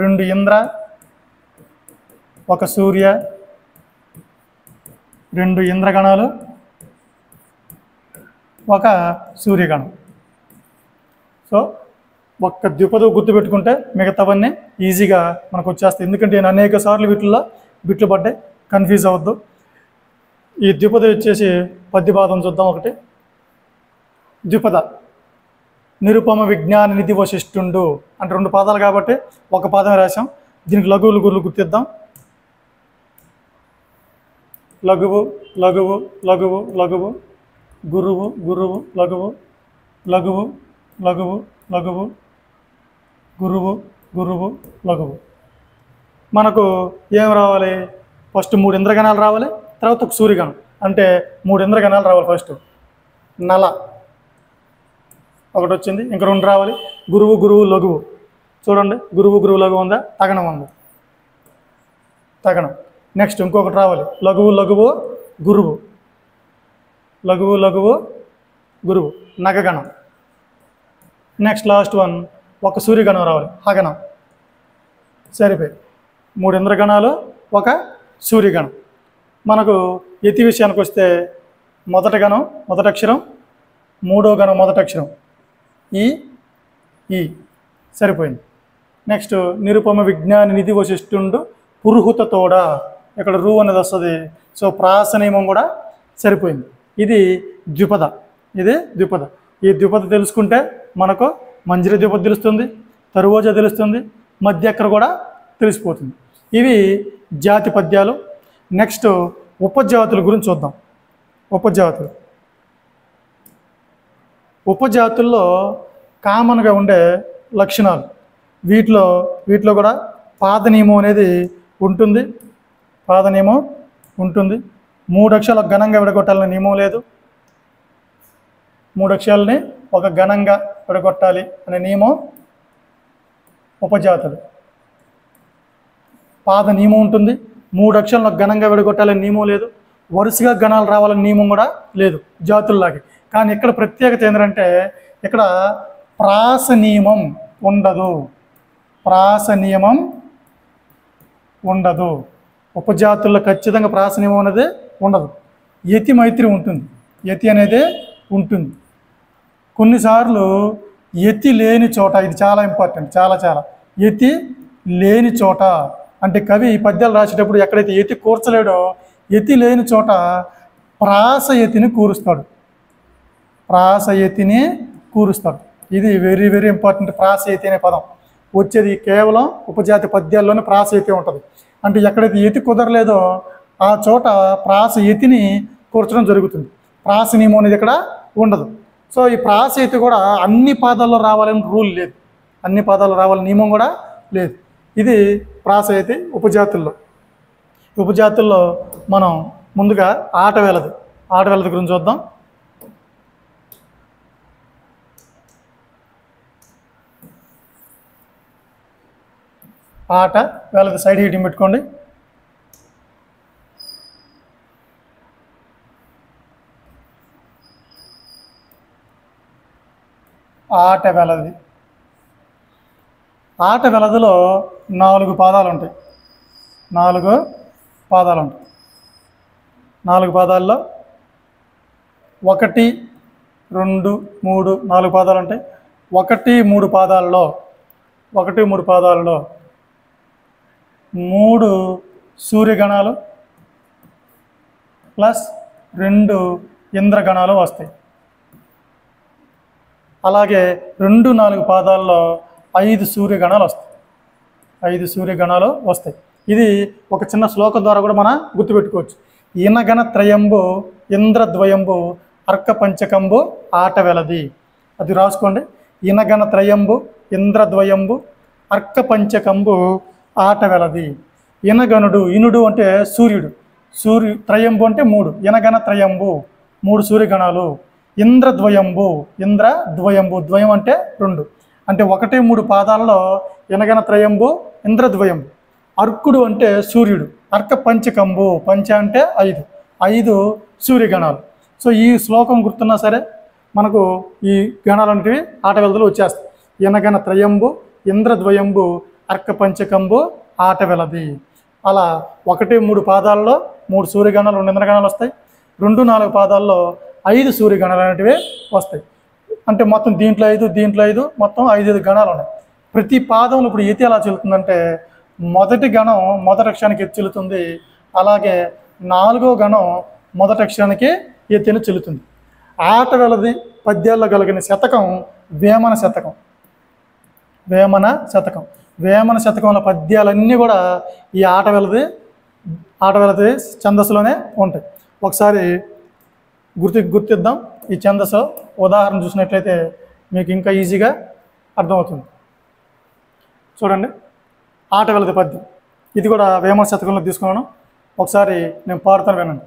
2 ఇంద్ర 1 సూర్య, 2 ఇంద్రగణాలు 1 సూర్యగణం. సో ఒక్క ద్విపద గుర్తుపెట్టుకుంటే మిగతావన్నీ ఈజీగా మనకు వచ్చేస్తాయి. ఎందుకంటే నేను అనేక సార్లు వీటిల్లో బిట్లు పడ్డాయి, కన్ఫ్యూజ్ అవ్వద్దు. ఈ ద్విపద వచ్చేసి పద్యపాదం చూద్దాం. ఒకటి ద్విపద నిరుపమ విజ్ఞాన నిధి వశిష్ఠుండు అంటే 2 పాదాలు కాబట్టి 1 పాదం రాశాం. దీనికి లఘువులు గురులు గుర్తిద్దాం. లఘువు లఘువు లఘువు లఘువు, గురువు గురువు లఘువు, లఘువు లఘువు లఘువు, గురువు గురువు లఘువు. మనకు ఏం రావాలి? ఫస్ట్ 3 ఇంద్రగణాలు రావాలి, తర్వాత 1 సూర్యగణం. అంటే 3 ఇంద్రగణాలు రావాలి. ఫస్ట్ నల ఒకటి వచ్చింది, ఇంక 2 రావాలి. గురువు గురువు లఘువు. చూడండి, గురువు గురువు లఘువు ఉందా? తగనం ఉంది, తగనం. నెక్స్ట్ ఇంకొకటి రావాలి, లఘువు లఘువు గురువు, లఘువు లఘువు గురువు, నగగణం. నెక్స్ట్ లాస్ట్ 1 సూర్యగణం రావాలి, హగనం. సరిపోయి 3 ఇంద్రగణాలు 1 సూర్యగణం. మనకు యతి విషయానికి వస్తే మొదటి గణం మొదటి అక్షరం, 3వ గణం మొదటి అక్షరం ఈ సరిపోయింది. నెక్స్ట్ నిరుపమ విజ్ఞాన నిధి వశిష్ఠుండు పురుహుత తోడ, ఇక్కడ రూ అనేది వస్తుంది. సో ప్రాస నియమం కూడా సరిపోయింది. ఇది ద్విపద. ఇది ద్విపద. ఈ ద్విపద తెలుసుకుంటే మనకు మంజరి ద్విపద తెలుస్తుంది, తరువోజ తెలుస్తుంది, మధ్యక్కర కూడా తెలిసిపోతుంది. ఇవి జాతి పద్యాలు. నెక్స్ట్ ఉపజాతుల గురించి చూద్దాం. ఉపజాతుల్లో కామన్గా ఉండే లక్షణాలు, వీటిలో కూడా పాద నియమం అనేది ఉంటుంది. 3 అక్షరాలు ఘనంగా విడగొట్టాలనే నియమం లేదు. 3 అక్షరాలని ఒక ఘనంగా విడగొట్టాలి అనే నియమం ఉపజాతులు. పాద నియమం ఉంటుంది. 3 అక్షరాలను ఘనంగా విడగొట్టాలని నియమం లేదు. వరుసగా గణాలు రావాలని నియమం కూడా లేదు జాతుల్లాగే. కానీ ఇక్కడ ప్రత్యేకత ఏంటంటే ఇక్కడ ప్రాస నియమం ఉండదు. ప్రాస నియమం ఉండదు. ఉపజాతుల్లో ఖచ్చితంగా ప్రాస నియమం అనేది ఉండదు. యతి మైత్రి ఉంటుంది. యతి అనేది ఉంటుంది. కొన్నిసార్లు యతి లేని చోట, ఇది చాలా ఇంపార్టెంట్, చాలా యతి లేని చోట అంటే కవి ఈ పద్యాలు రాసేటప్పుడు ఎక్కడైతే యతి కూర్చలేడో యతి లేని చోట ప్రాసయతిని కూరుస్తాడు. ప్రాసయతిని కూరుస్తాడు. ఇది వెరీ వెరీ ఇంపార్టెంట్. ప్రాసయతి అనే పదం వచ్చేది కేవలం ఉపజాతి పద్యాల్లోనే ప్రాసయతి ఉంటుంది. అంటే ఎక్కడైతే యతి కుదరలేదో ఆ చోట ప్రాసయతిని కూర్చడం జరుగుతుంది. ప్రాస నియమం అనేది ఇక్కడ ఉండదు. సో ఈ ప్రాసయతి కూడా అన్ని పాదాల్లో రావాలని రూల్ లేదు. అన్ని పాదాల్లో రావాలని నియమం కూడా లేదు. ఇది ప్రాసయతి ఉపజాతుల్లో. ఉపజాతుల్లో మనం ముందుగా ఆట వేలది గురించి చూద్దాం. ఆట వేలది సైడ్ హీటింగ్ పెట్టుకోండి. ఆట వెలది. ఆట వెలదిలో 4 పాదాలు ఉంటాయి. 4 పాదాలు ఉంటాయి. 4 పాదాల్లో 1, 2, 3, 4 పాదాలు ఉంటాయి. 1, 3 పాదాల్లో 3 సూర్యగణాలు ప్లస్ 2 ఇంద్రగణాలు వస్తాయి. అలాగే 2, 4 పాదాల్లో 5 సూర్యగణాలు వస్తాయి. 5 సూర్యగణాలు వస్తాయి. ఇది ఒక చిన్న శ్లోకం ద్వారా కూడా మనం గుర్తుపెట్టుకోవచ్చు. ఇనగణ త్రయంబు ఇంద్రద్వయంబు అర్క పంచకంబు ఆట వెలది. అది రాసుకోండి. ఇనగణ త్రయంబు ఇంద్రద్వయంబు అర్క పంచకంబు ఆట వెలది. ఇనగణుడు, ఇనుడు అంటే సూర్యుడు, త్రయంబు అంటే 3, ఇనగణ త్రయంబు 3 సూర్యగణాలు. ఇంద్రద్వయంబు, ద్వయం అంటే 2, అంటే 1, 3 పాదాలలో ఇనగణ త్రయంబు ఇంద్రద్వయంబు. అర్కుడు అంటే సూర్యుడు, అర్క పంచకంబు, పంచ అంటే 5 సూర్యగణాలు. సో ఈ శ్లోకం గుర్తున్నా సరే మనకు ఈ గణాలు అనేవి ఆట వెలదలు వచ్చేస్తాయి. ఇనగణ త్రయంబు ఇంద్రద్వయంబు అర్క పంచకంబు ఆట వెలది. అలా 1, 3 పాదాల్లో 3 సూర్యగణాలు 2 ఇంద్రగణాలు వస్తాయి. 2, 4 పాదాల్లో 5 సూర్యగణాలు అనేటివి వస్తాయి. అంటే మొత్తం దీంట్లో 5 మొత్తం 5 గణాలు ఉన్నాయి. ప్రతి పాదంలో ఇప్పుడు యతి ఎలా చెల్లుతుందంటే మొదటి గణం మొదటి అక్షరానికి ఎత్తి చెల్లుతుంది. అలాగే 4వ గణం మొదటి అక్షరానికి ఎత్తిని చెల్లుతుంది. ఆట వెలది పద్యాల్లో కలిగిన శతకం వేమన శతకం. వేమన శతకంలో పద్యాలన్నీ కూడా ఈ ఆట వెలది ఛందస్సులోనే ఉంటాయి. ఒకసారి గుర్తిద్దాం. ఈ ఛందస్సు ఉదాహరణ చూసినట్లయితే మీకు ఇంకా ఈజీగా అర్థమవుతుంది. చూడండి, ఆట వెలది పద్యం. ఇది కూడా వేమన శతకంలో తీసుకున్నాను. ఒకసారి నేను పాడుతాను, వినండి.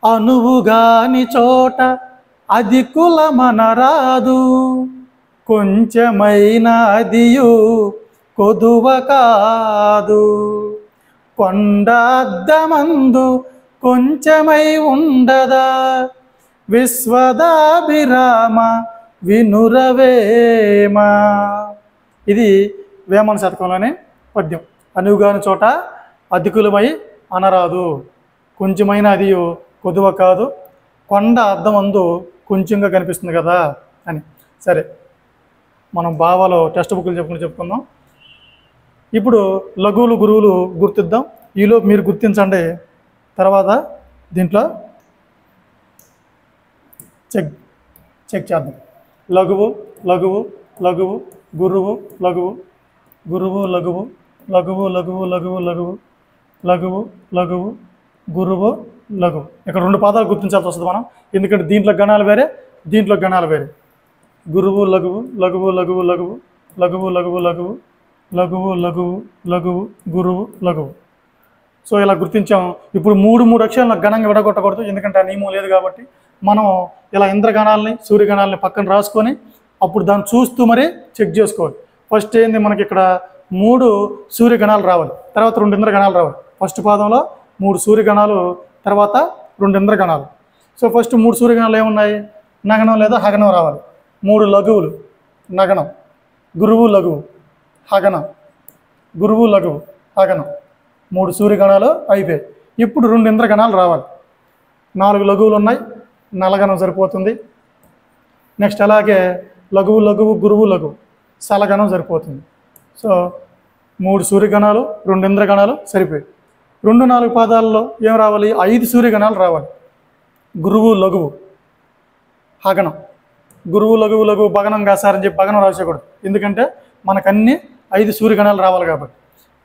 అనువుగాని చోట అది కులమనరాదు, కొంచెమైన అదియు కొదువ కాదు. కొండ అద్దమందు కొంచెమై ఉండదా, విశ్వదాభిరామ వినురవేమ. ఇది వేమన శతకంలోని పద్యం. అనువుగాని చోట అధికులమై అనరాదు, కొంచెమైన అది కొదువ కాదు, కొండ అద్దమందు కొంచెంగా కనిపిస్తుంది కదా అని. సరే, మనం భావాలు టెక్స్ట్ బుక్లు చెప్పుకుందాం. ఇప్పుడు లఘువులు గురువులు గుర్తిద్దాం. ఈలోపు మీరు గుర్తించండి. తర్వాత దీంట్లో చెక్ చేద్దాం. లఘువు లఘువు లఘువు గురువు లఘువు గురువు లఘువు లఘువు లఘువు లఘువు లఘువు లఘువు లఘువు గురువు లఘువు. ఇక్కడ 2 పాదాలు గుర్తించాల్సి వస్తుంది మనం, ఎందుకంటే దీంట్లో గణాలు వేరే, దీంట్లో గణాలు వేరే. గురువు లఘువు లఘువు లఘువు లఘువు లఘువు లఘువు లఘువు లఘువు లఘువు లఘువు గురువు లఘువు. సో ఇలా గుర్తించాం. ఇప్పుడు 3 అక్షరాలను ఘనంగా విడగొట్టకూడదు, ఎందుకంటే ఆ నియమం లేదు కాబట్టి. మనం ఇలా ఇంద్రగణాలని సూర్యగణాలని పక్కన రాసుకొని అప్పుడు దాన్ని చూస్తూ మరీ చెక్ చేసుకోవాలి. ఫస్ట్ ఏంది మనకి ఇక్కడ 3 సూర్యగణాలు రావాలి, తర్వాత 2 ఇంద్రగణాలు రావాలి. ఫస్ట్ పాదంలో 3 సూర్యగణాలు, తర్వాత 2 ఇంద్రగణాలు. సో ఫస్ట్ 3 సూర్యగణాలు ఏమున్నాయి? నగనం లేదా హగనం రావాలి. 3 లఘువులు, నగనం, గురువు లఘువు, హగనం, గురువు లఘువు, హగనం. 3 సూర్యగణాలు అయిపోయాయి. ఇప్పుడు 2 ఇంద్రగణాలు రావాలి. 4 లఘువులు ఉన్నాయి, నలగనం సరిపోతుంది. నెక్స్ట్ అలాగే లఘువు లఘువు గురువు లఘువు, సలగనం సరిపోతుంది. సో 3 సూర్యగణాలు, 2 ఇంద్రగణాలు సరిపోయాయి. 2 4 పాదాలలో ఏం రావాలి? 5 సూర్యగణాలు రావాలి. గురువు లఘువు, హగనం, గురువు లఘువు లఘువు భగనం కాసారని చెప్పి భగనం రాసేయకూడదు, ఎందుకంటే మనకు అన్ని 5 సూర్యగణాలు రావాలి కాబట్టి.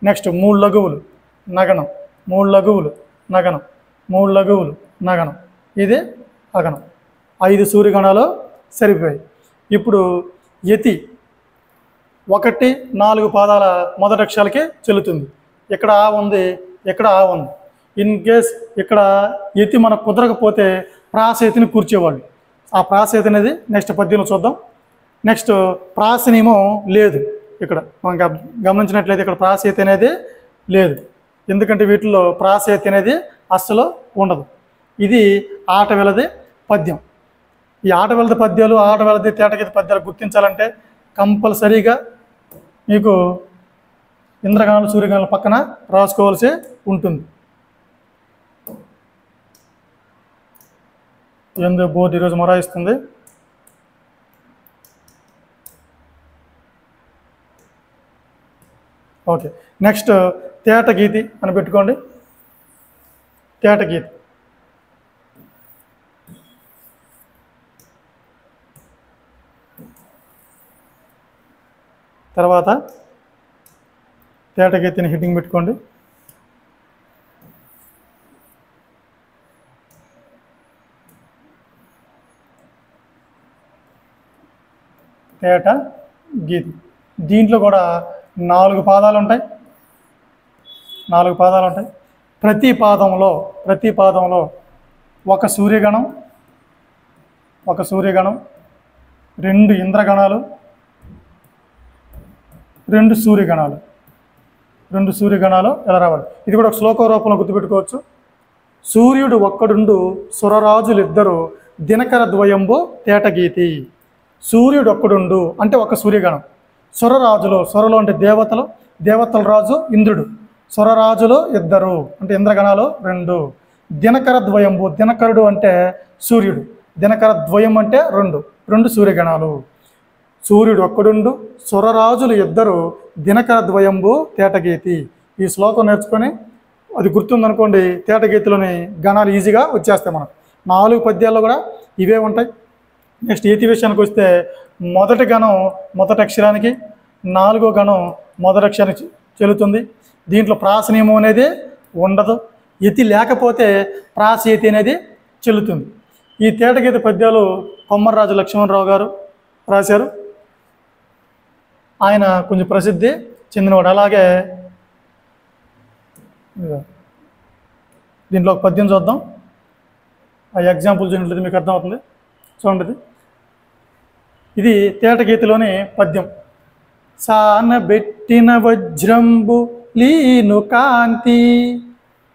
నెక్స్ట్ 3 లఘువులు, నగనం, 3 లఘువులు, నగనం, 3 లఘువులు, నగనం, ఇది హగనం. 5 సూర్యగణాలు సరిపోయాయి. ఇప్పుడు యతి 1 4 పాదాల మొదటి అక్షరాలకి చెల్లుతుంది. ఇక్కడ ఆ ఉంది, ఇక్కడ ఆ ఉంది. ఇన్ కేస్ ఇక్కడ యతి మనకు కుదరకపోతే ప్రాసయతిని కూర్చేవాళ్ళు. ఆ ప్రాసయతి అనేది నెక్స్ట్ పద్యంలో చూద్దాం. నెక్స్ట్ ప్రాసనేమో లేదు, ఇక్కడ మనం గమనించినట్లయితే ఇక్కడ ప్రాసయతి అనేది లేదు, ఎందుకంటే వీటిలో ప్రాసయతి అనేది అస్సలు ఉండదు. ఇది ఆట వెలది పద్యం. ఈ ఆట వెలది పద్యాలు, ఆట వెలది తేటగీత పద్యాలు గుర్తించాలంటే కంపల్సరీగా మీకు ఇంద్రగణాలు సూర్యగణాల పక్కన రాసుకోవాల్సి ఉంటుంది. ఏందో బోర్డు ఈరోజు మొరాయిస్తుంది. ఓకే, నెక్స్ట్ తేటగీతి అని పెట్టుకోండి. తేటగీతి తర్వాత తేటగీతిని హెడ్డింగ్ పెట్టుకోండి. తేట గీతి. దీంట్లో కూడా 4 పాదాలు ఉంటాయి. 4 పాదాలు ఉంటాయి. ప్రతి పాదంలో ఒక సూర్యగణం, 2 ఇంద్రగణాలు, 2 సూర్యగణాలు ఎలా రావాలి? ఇది కూడా ఒక శ్లోక రూపంలో గుర్తుపెట్టుకోవచ్చు. సూర్యుడు ఒక్కడుండు సురరాజులిద్దరు దినకర ద్వయంబు తేటగీతి. సూర్యుడు ఒక్కడుండు అంటే ఒక సూర్యగణం. సురరాజులు, సురలు అంటే దేవతలు, దేవతల రాజు ఇంద్రుడు. సురరాజులు 2 అంటే ఇంద్రగణాలు 2. దినకర ద్వయంబు, దినకరుడు అంటే సూర్యుడు, దినకర ద్వయం అంటే 2 సూర్యగణాలు. సూర్యుడు ఒక్కడుండు సురరాజులు 2 దినకర ద్వయంబు తేటగీతి. ఈ శ్లోకం నేర్చుకొని అది గుర్తుందనుకోండి, తేటగీతిలోని గణాలు ఈజీగా వచ్చేస్తాయి మనకు. 4 పద్యాల్లో కూడా ఇవే ఉంటాయి. నెక్స్ట్ యతి విషయానికి వస్తే మొదటి గణం మొదటి అక్షరానికి, 4వ గణం మొదటి అక్షరానికి చెల్లుతుంది. దీంట్లో ప్రాసనియమం అనేది ఉండదు. యతి లేకపోతే ప్రాసయతి అనేది చెల్లుతుంది. ఈ తేటగీత పద్యాలు కొమ్మర్రాజు లక్ష్మణరావు గారు రాశారు. ఆయన కొంచెం ప్రసిద్ధి చెందినవాడు. అలాగే దీంట్లో ఒక పద్యం చూద్దాం. ఆ ఎగ్జాంపుల్ చూసినట్లయితే మీకు అర్థమవుతుంది. చూడండి, ఇది తేటగీతిలోని పద్యం. సానబెట్టిన వజ్రంబు లీను కాంతి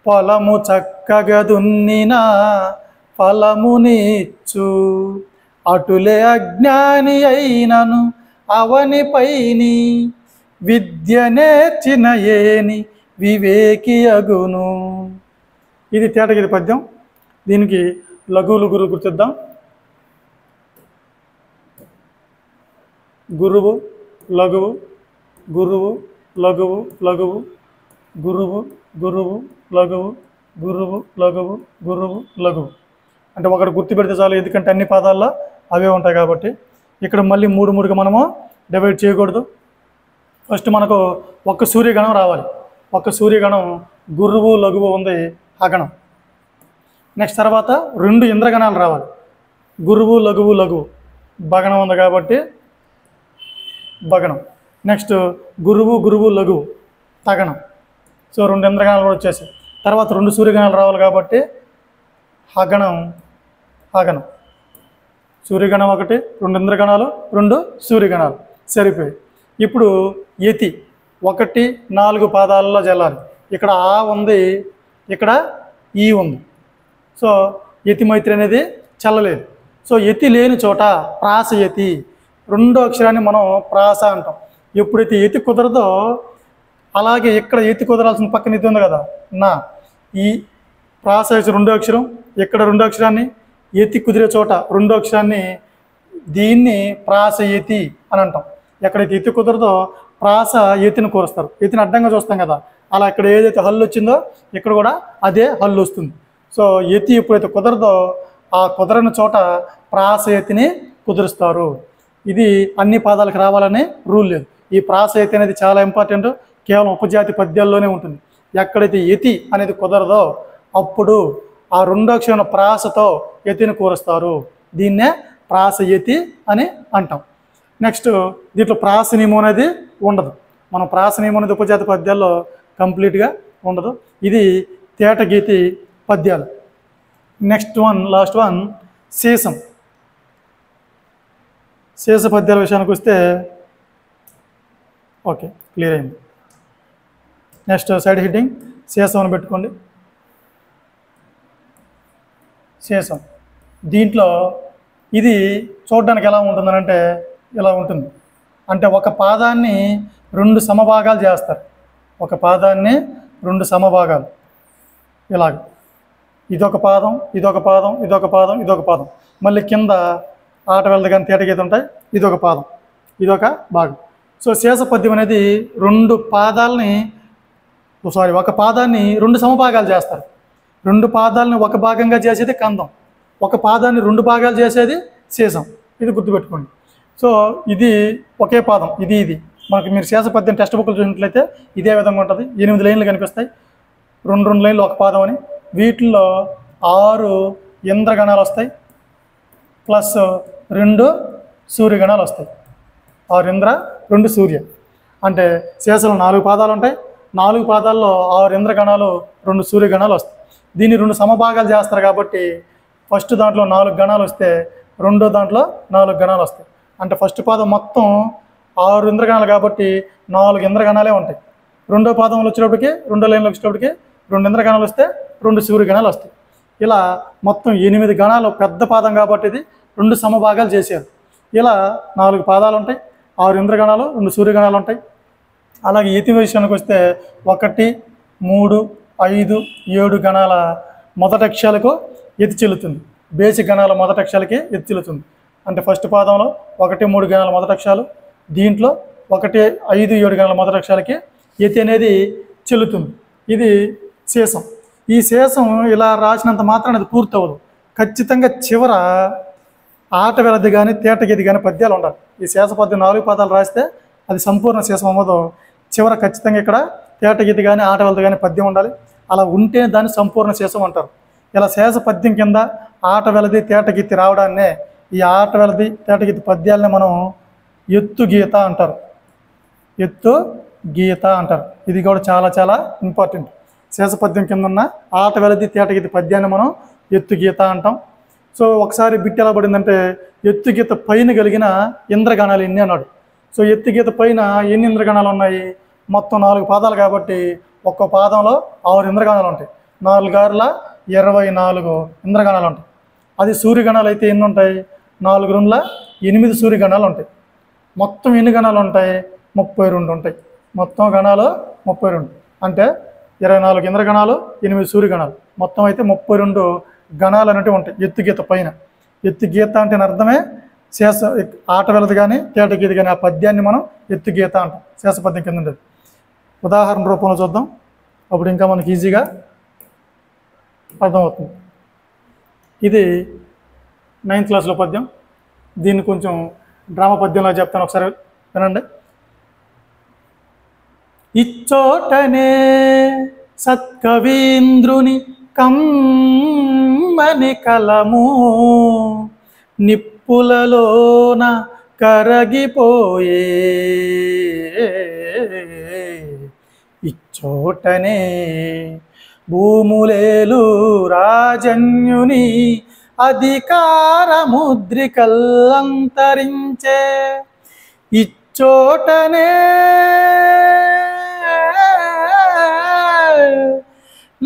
పొలము చక్కగా దున్నిన ఫలమునిచ్చు అటులే అజ్ఞాని అయినను అవనిపైని విద్య నేర్చిన ఏని వివేకి అగును. ఇది తేటగీతి పద్యం. దీనికి లఘువులు గురువు గుర్తిద్దాం. గురువు లఘువు, గురువు లఘువు, లఘువు గురువు, గురువు లఘువు, గురువు లఘువు, గురువు లఘువు. అంటే ఒకటి గుర్తుపెడితే చాలు, ఎందుకంటే అన్ని పాదాల్లో అవే ఉంటాయి కాబట్టి. ఇక్కడ మళ్ళీ 3 మనము డివైడ్ చేయకూడదు. ఫస్ట్ మనకు ఒక సూర్యగణం రావాలి. ఒక సూర్యగణం గురువు లఘువు ఉంది, హగణం. నెక్స్ట్ తర్వాత 2 ఇంద్రగణాలు రావాలి. గురువు లఘువు లఘువు భగణం ఉంది కాబట్టి భగణం. నెక్స్ట్ గురువు లఘువు తగణం. సో 2 ఇంద్రగణాలు కూడా వచ్చేసాయి. తర్వాత 2 సూర్యగణాలు రావాలి కాబట్టి హగణం, సూర్యగణం 1, 2 ఇంద్రగణాలు, 2 సూర్యగణాలు సరిపోయి. ఇప్పుడు యతి 1 4 పాదాలలో చల్లాలి. ఇక్కడ ఆ ఉంది, ఇక్కడ ఈ ఉంది. సో యతి మైత్రి అనేది చల్లలేదు. సో యతి లేని చోట ప్రాస యతి, రెండో అక్షరాన్ని మనం ప్రాస అంటాం. ఎప్పుడైతే యతి కుదరదో, అలాగే ఇక్కడ యతి కుదరాల్సిన పక్కన ఇది ఉంది కదా నా, ఈ ప్రాస రెండో అక్షరం, ఇక్కడ రెండో అక్షరాన్ని, యతి కుదిరే చోట రెండో అక్షరాన్ని, దీన్ని ప్రాస యతి అని అంటాం. ఎక్కడైతే యతి కుదరదో ప్రాస యతిని కూరుస్తారు. యతిని అడ్డంగా చూస్తాం కదా, అలా ఇక్కడ ఏదైతే హల్లు వచ్చిందో ఇక్కడ కూడా అదే హల్లు వస్తుంది. సో యతి ఎప్పుడైతే కుదరదో ఆ కుదరని చోట ప్రాస యతిని కుదురుస్తారు. ఇది అన్ని పాదాలకు రావాలనే రూల్ లేదు. ఈ ప్రాస యతి అనేది చాలా ఇంపార్టెంట్, కేవలం ఉపజాతి పద్యాల్లోనే ఉంటుంది. ఎక్కడైతే యతి అనేది కుదరదో అప్పుడు ఆ రెండో అక్షరం ప్రాసతో యతిని కూరుస్తారు. దీన్నే ప్రాస యతి అని అంటాం. నెక్స్ట్ దీంట్లో ప్రాస నియమం అనేది ఉండదు. మనం ప్రాస నియమం అనేది ఉపజాతి పద్యాల్లో కంప్లీట్గా ఉండదు. ఇది తేటగీతి పద్యాలు. నెక్స్ట్ వన్, లాస్ట్ వన్, శేషం. శేష పద్యాల విషయానికి వస్తే ఓకే, క్లియర్ అయింది. నెక్స్ట్ సైడ్ హెడ్డింగ్ శేషం అని పెట్టుకోండి. శేషం దీంట్లో ఇది చూడడానికి ఎలా ఉంటుందనంటే ఇలా ఉంటుంది. అంటే ఒక పాదాన్ని 2 సమభాగాలు చేస్తారు. ఒక పాదాన్ని 2 సమభాగాలు ఇలాగ, ఇదొక పాదం, ఇదొక పాదం, ఇదొక పాదం, ఇదొక పాదం. మళ్ళీ కింద ఆట వెళ్ళదు కానీ తేటగీత ఉంటాయి, ఇదొక పాదం, ఇదొక భాగం. సో శేష పద్యం అనేది 2 పాదాలని ఒక పాదాన్ని 2 సమభాగాలు చేస్తారు. 2 పాదాలని ఒక భాగంగా చేసేది కందం, ఒక పాదాన్ని 2 భాగాలు చేసేది శేషం. ఇది గుర్తుపెట్టుకోండి. సో ఇది ఒకే పాదం, ఇది మనకి మీరు శేష పద్యం టెక్స్ట్ బుక్లు చూసినట్లయితే ఇదే విధంగా ఉంటుంది. 8 లైన్లు కనిపిస్తాయి, 2 లైన్లు ఒక పాదం అని. వీటిల్లో 6 ఇంద్రగణాలు వస్తాయి, ప్లస్ 2 సూర్యగణాలు వస్తాయి. 6 ఇంద్ర, 2 సూర్య. అంటే శేషంలో 4 పాదాలు ఉంటాయి. 4 పాదాల్లో 6 ఇంద్రగణాలు, 2 సూర్యగణాలు వస్తాయి. దీన్ని 2 సమభాగాలు చేస్తారు కాబట్టి ఫస్ట్ దాంట్లో 4 గణాలు వస్తే రెండో దాంట్లో 4 గణాలు వస్తాయి. అంటే ఫస్ట్ పాదం మొత్తం 6 ఇంద్రగణాలు కాబట్టి 4 ఇంద్రగణాలే ఉంటాయి. రెండో పాదంలో వచ్చేటప్పటికి, రెండో లైన్లో వచ్చేటప్పటికి 2 ఇంద్రగణాలు వస్తే 2 సూర్యగణాలు వస్తాయి. ఇలా మొత్తం 8 గణాలు, పెద్ద పాదం కాబట్టి ఇది 2 సమభాగాలు చేశారు. ఇలా 4 పాదాలు ఉంటాయి, 6 ఇంద్రగణాలు, 2 సూర్యగణాలు ఉంటాయి. అలాగే యతి విషయానికి వస్తే 1, 3, 5, 7 గణాల మొదటి అక్షరాలకు యతి చెల్లుతుంది. బేసిక్ గణాల మొదటి అక్షరాలకి యతి చెల్లుతుంది. అంటే ఫస్ట్ పాదంలో 1, 3 గణాల మొదటి అక్షరాలు, దీంట్లో 1, 5, 7 గణాల మొదటి అక్షరాలకి యతి అనేది చెల్లుతుంది. ఇది శేషం. ఈ శేషం ఇలా రాసినంత మాత్రాన అది పూర్తవదు. ఖచ్చితంగా చివర ఆట వెలది కానీ తేటగీతి కానీ పద్యాలు ఉండాలి. ఈ శేష పద్యం 4 పాదాలు రాస్తే అది సంపూర్ణ శేషం అవ్వదు. చివర ఖచ్చితంగా ఇక్కడ తేటగీతి కానీ ఆట వెలది కానీ పద్యం ఉండాలి. అలా ఉంటే దాన్ని సంపూర్ణ శేషం అంటారు. ఇలా శేష పద్యం కింద ఆట వెలది తేటగీతి రావడాన్నే, ఈ ఆట వెలది తేటగీతి పద్యాలని మనం ఎత్తు గీత అంటారు. ఎత్తు గీత అంటారు. ఇది కూడా చాలా చాలా ఇంపార్టెంట్. శేష పద్యం కింద ఉన్న ఆట వెలది తేటగీతి పద్యాన్ని మనం ఎత్తు గీత అంటాం. సో ఒకసారి బిట్ ఎలా పడిందంటే ఎత్తు గీత పైన కలిగిన ఇంద్రగణాలు ఎన్ని అన్నాడు. సో ఎత్తు గీత పైన ఎన్ని ఇంద్రగణాలు ఉన్నాయి? మొత్తం 4 పాదాలు కాబట్టి ఒక్క పాదంలో 6 ఇంద్రగణాలు ఉంటాయి. 4 గారుల 24 ఇంద్రగణాలు ఉంటాయి. అది సూర్యగణాలు అయితే ఎన్ని ఉంటాయి? 4 రెండ్ల 8 సూర్యగణాలు ఉంటాయి. మొత్తం ఎన్ని గణాలు ఉంటాయి? 32 ఉంటాయి. మొత్తం గణాలు 32. అంటే 24 ఇంద్రగణాలు, 8 సూర్యగణాలు, మొత్తం అయితే 32 గణాలు అనేవి ఉంటాయి ఎత్తు గీత పైన. ఎత్తు గీత అంటే అర్థమే శేష ఆట వెలది కానీ తేటగీతి కానీ ఆ పద్యాన్ని మనం ఎత్తు గీత అంటాం. శేష పద్యం కింద ఉండేది. ఉదాహరణ రూపంలో చూద్దాం, అప్పుడు ఇంకా మనకి ఈజీగా అర్థమవుతుంది. ఇది 9th క్లాస్లో పద్యం. దీన్ని కొంచెం డ్రామా పద్యంలో చెప్తాను, ఒకసారి వినండి. ఇచ్చోటనే సత్కవీంద్రుని కమ్మని కలము నిప్పులలోన కరగిపోయే, ఇచ్చోటనే భూములేలు రాజన్యుని అధికార ముద్రికల్లంతరించే, ఇచ్చోటనే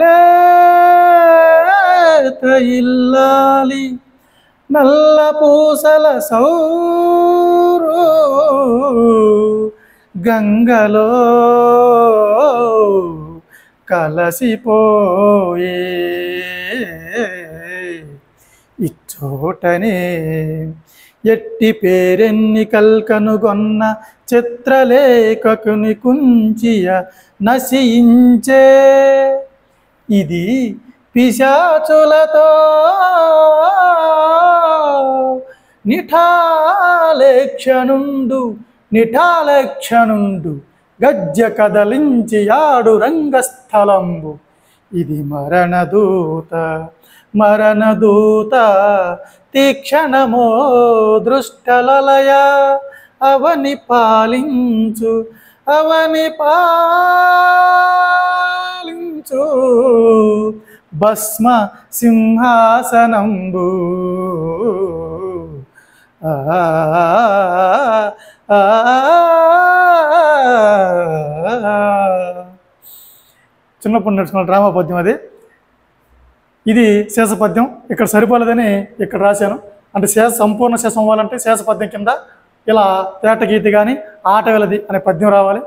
లేత ఇల్లాలి నల్ల పూసల సౌరు గంగలో కలసిపోయే ఇచ్చోటనే ఎట్టి పేరెన్నికల్ కనుగొన్న చిత్రలేఖకుని కుంచియ నశించే ఇది పిశాచులతో నిఠాలేక్షణుండు గజ్జ కదలించి ఆడు రంగస్థలంబు ఇది మరణదూత తీక్షణమో దృష్టలయ అవని పాలించు భస్మ సింహాసనంబు చిన్నప్పుడు నేర్చుకున్న డ్రామా పద్యం అది. ఇది శేష పద్యం. ఇక్కడ సరిపోలేదని ఇక్కడ రాశాను. అంటే సంపూర్ణ శేషం అవ్వాలంటే శేష పద్యం కింద ఇలా తేటగీతి కానీ ఆట వెలది అనే పద్యం రావాలి.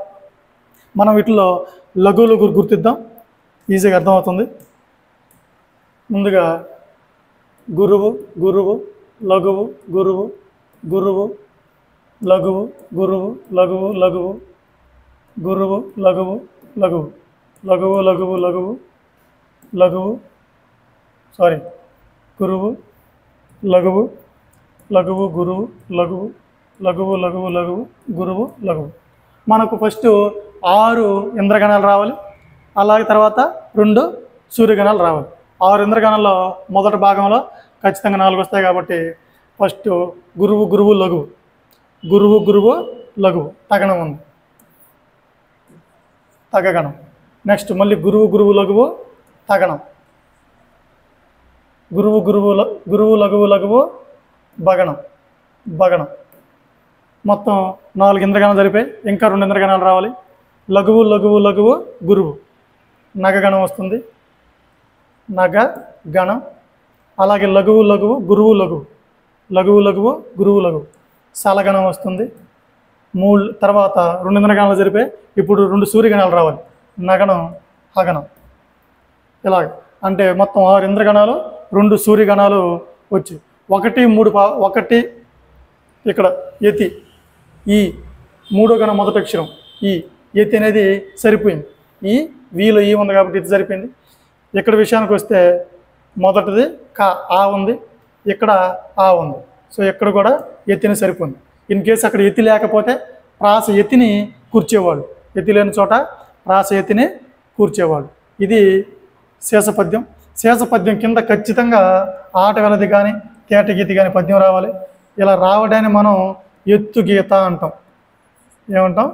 మనం వీటిలో లఘువులు గుర్తిద్దాం, ఈజీగా అర్థమవుతుంది. ముందుగా గురువు గురువు లఘువు గురువు గురువు లఘువు గురువు లఘువు లఘువు గురువు లఘువు లఘువు లఘువు లఘువు లఘువు లఘువు సారీ గురువు లఘువు లఘువు గురువు లఘువు లఘువు లఘువు లఘువు గురువు లఘువు. మనకు ఫస్ట్ 6 ఇంద్రగణాలు రావాలి. అలాగే తర్వాత 2 సూర్యగణాలు రావాలి. 6 ఇంద్రగణాల్లో మొదటి భాగంలో ఖచ్చితంగా 4 వస్తాయి కాబట్టి ఫస్ట్ గురువు గురువు లఘువు గురువు గురువు లఘువు తగణం ఉంది, తగగణం. నెక్స్ట్ మళ్ళీ గురువు గురువు లఘువు తగణం, గురువు గురువు లఘువు లఘువు బగణం బగణం. మొత్తం 4 ఇంద్రగణాలు జరిపాయి. ఇంకా 2 ఇంద్రగణాలు రావాలి. లఘువు లఘువు లఘువు గురువు నగగణం వస్తుంది, నగ గణం. అలాగే లఘువు లఘువు గురువు లఘువు లఘువు లఘువు గురువు లఘువు సలగణం వస్తుంది. తర్వాత 2 ఇంద్రగణాలు జరిపాయి. ఇప్పుడు 2 సూర్యగణాలు రావాలి, నగణం హగణం. ఇలాగ అంటే మొత్తం 6 ఇంద్రగణాలు 2 సూర్యగణాలు వచ్చి 1 3 ఇక్కడ యతి ఈ 3వ గణం మొదటి అక్షరం ఈ యతి అనేది సరిపోయింది. ఈ వీలో ఈ ఉంది కాబట్టి ఇది సరిపోయింది. ఇక్కడ విషయానికి వస్తే మొదటిది ఆ ఉంది, ఇక్కడ ఆ ఉంది. సో ఇక్కడ కూడా యతిని సరిపోయింది. ఇన్ కేసు అక్కడ యతి లేకపోతే ప్రాస యతిని కూర్చేవాళ్ళు, యతి లేని చోట ప్రాస యతిని కూర్చేవాళ్ళు. ఇది శేషపద్యం. శేషపద్యం కింద ఖచ్చితంగా ఆట వెలది కానీ కేటగీతి కానీ పద్యం రావాలి. ఇలా రావడాన్ని మనం ఎత్తు గీత అంటాం. ఏమంటాం?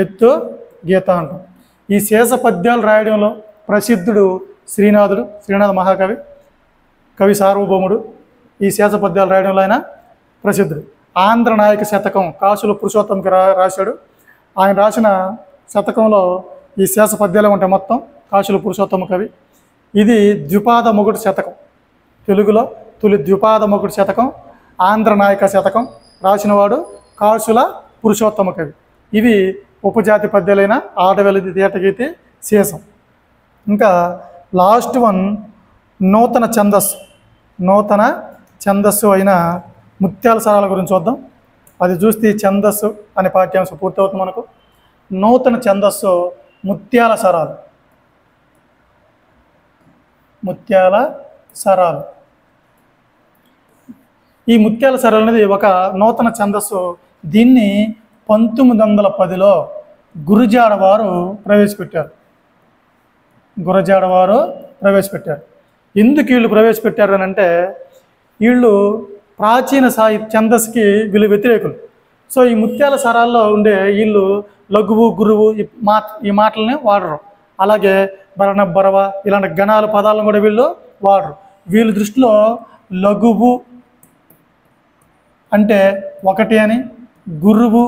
ఎత్తు గీత అంటాం. ఈ శేష పద్యాలు రాయడంలో ప్రసిద్ధుడు శ్రీనాథ మహాకవి, కవి సార్వభౌముడు. ఈ శేష పద్యాలు రాయడంలో ఆయన ప్రసిద్ధుడు. ఆంధ్ర నాయక శతకం కాసుల పురుషోత్తంకి రాశాడు. ఆయన రాసిన శతకంలో ఈ శేష పద్యాలు ఉంటాయి మొత్తం. కాసుల పురుషోత్తమ కవి. ఇది ద్విపాద మొగుడు శతకం. తెలుగులో తొలి ద్విపాద మొగుడు శతకం ఆంధ్ర నాయక శతకం. రాసినవాడు కాసుల పురుషోత్తమ కవి. ఇవి ఉపజాతి పద్యాలైన ఆటవెలది తేటగీతి శేషం. ఇంకా లాస్ట్ వన్ నూతన ఛందస్సు అయిన ముత్యాల సరాల గురించి చూద్దాం. అది చూస్తే ఛందస్సు అనే పాఠ్యాంశం పూర్తవుతుంది మనకు. నూతన ఛందస్సు ముత్యాల సరాలు. ఈ ముత్యాల సరాలు అనేది ఒక నూతన ఛందస్సు. దీన్ని 1910లో గురజాడ వారు ప్రవేశపెట్టారు. ఎందుకు వీళ్ళు ప్రవేశపెట్టారు అని అంటే, వీళ్ళు ప్రాచీన ఛందస్సుకి వీళ్ళు వ్యతిరేకులు. సో ఈ ముత్యాల సరాల్లో ఉండే వీళ్ళు లఘువు గురువు ఈ మాటలని వాడరు. అలాగే బరణ బరవ ఇలాంటి గణాల పదాలను కూడా వీళ్ళు వాడరు. వీళ్ళ దృష్టిలో లఘువు అంటే 1 అని, గురువు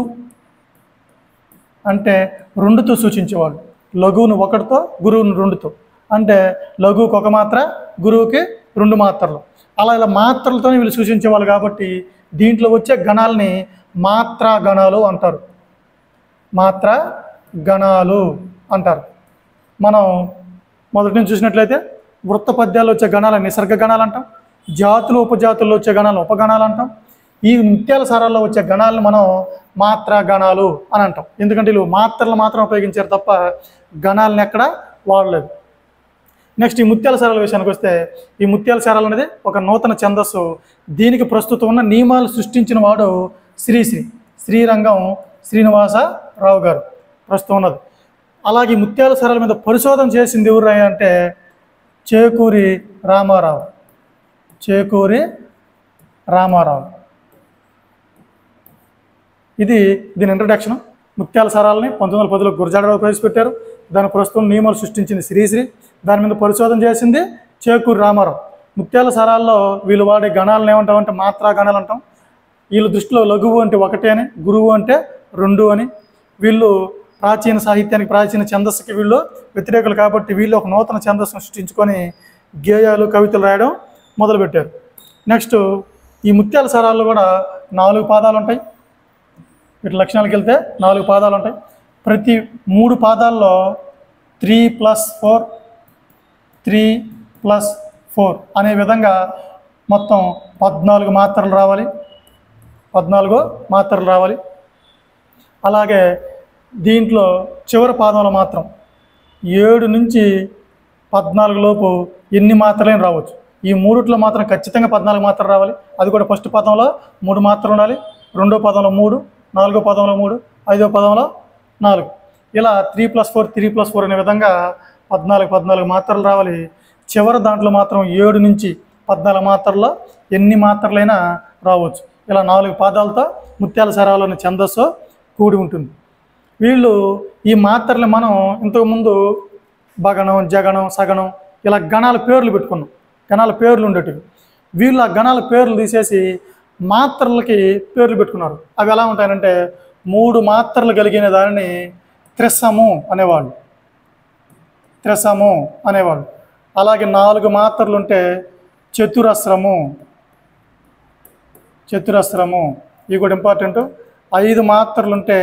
అంటే రెండుతో సూచించేవాళ్ళు. లఘువును ఒకటితో, గురువును రెండుతో. అంటే లఘువుకి ఒక మాత్ర, గురువుకి 2 మాత్రలు. అలా ఇలా మాత్రలతోనే వీళ్ళు సూచించేవాళ్ళు కాబట్టి దీంట్లో వచ్చే గణాలని మాత్రా గణాలు అంటారు. మాత్ర గణాలు అంటారు. మనం మొదటి నుంచి చూసినట్లయితే వృత్త పద్యాల్లో వచ్చే గణాలు నిసర్గ గణాలు అంటాం. జాతులు ఉపజాతుల్లో వచ్చే గణాలు ఉపగణాలు అంటాం. ఈ ముత్యాల సారాల్లో వచ్చే గణాలను మనం మాత్రా గణాలు అని అంటాం. ఎందుకంటే వీళ్ళు మాత్రలు మాత్రం ఉపయోగించారు తప్ప గణాలను ఎక్కడ వాడలేదు. నెక్స్ట్ ఈ ముత్యాల సారాల విషయానికి వస్తే ఈ ముత్యాల సారాలు అనేది ఒక నూతన ఛందస్సు. దీనికి ప్రస్తుతం ఉన్న నియమాలు సృష్టించిన వాడు శ్రీరంగం శ్రీనివాసరావు గారు ప్రస్తుతం ఉన్నది. అలాగే ముత్యాల సారాల మీద పరిశోధన చేసింది ఎవరు అంటే చేకూరి రామారావు. దీని ఇంట్రడక్షన్. ముత్యాల సారాలని 1910లో గురజాడరావు ప్రవేశపెట్టారు. దాని ప్రస్తుతం నియమాలు సృష్టించింది శ్రీశ్రీ. దాని మీద పరిశోధన చేసింది చేకూరి రామారావు. ముత్యాల సారాల్లో వీళ్ళు వాడే గణాలను ఏమంటామంటే మాత్రా గణాలు అంటాం. వీళ్ళ దృష్టిలో లఘువు అంటే 1 అని, గురువు అంటే 2 అని. వీళ్ళు ప్రాచీన సాహిత్యానికి, ప్రాచీన ఛందస్సుకి వీళ్ళు వ్యతిరేకులు కాబట్టి వీళ్ళు ఒక నూతన ఛందస్సును సృష్టించుకొని గేయాలు, కవితలు రాయడం మొదలుపెట్టారు. నెక్స్ట్ ఈ ముత్యాల సారాల్లో కూడా 4 పాదాలు ఉంటాయి. వీటి లక్షణాలకు వెళ్తే 4 పాదాలు ఉంటాయి. ప్రతి 3 పాదాల్లో 3+4 3+4 అనే విధంగా మొత్తం 14 మాత్రలు రావాలి. అలాగే దీంట్లో చివరి పాదంలో మాత్రం 7 నుంచి 14 లోపు ఎన్ని మాత్రలైనా రావచ్చు. ఈ మూడిట్లో మాత్రం ఖచ్చితంగా 14 మాత్రలు రావాలి. అది కూడా ఫస్ట్ పదంలో 3 మాత్రలు ఉండాలి, రెండో పదంలో 3, నాలుగో పదంలో 3, ఐదో పదంలో 4. ఇలా 3+4 అనే విధంగా 14 మాత్రలు రావాలి. చివరి దాంట్లో మాత్రం 7 నుంచి 14 మాత్రల్లో ఎన్ని మాత్రలైనా రావచ్చు. ఇలా 4 పాదాలతో ముత్యాల సారాలోని ఛందస్సు కూడి ఉంటుంది. వీళ్ళు ఈ మాత్రలు మనం ఇంతకుముందు భగణం, జగణం, సగణం ఇలా గణాల పేర్లు పెట్టుకున్నాం. గణాల పేర్లు ఉండేటివి. వీళ్ళు ఆ గణాల పేర్లు తీసేసి మాత్రలకి పేర్లు పెట్టుకున్నారు. అవి ఎలా ఉంటాయంటే 3 మాత్రలు కలిగిన దానిని త్రిశము అనేవాళ్ళు. అలాగే 4 మాత్రలు ఉంటే చతురస్రము. ఇవి కూడా ఇంపార్టెంట్. 5 మాత్రలు ఉంటే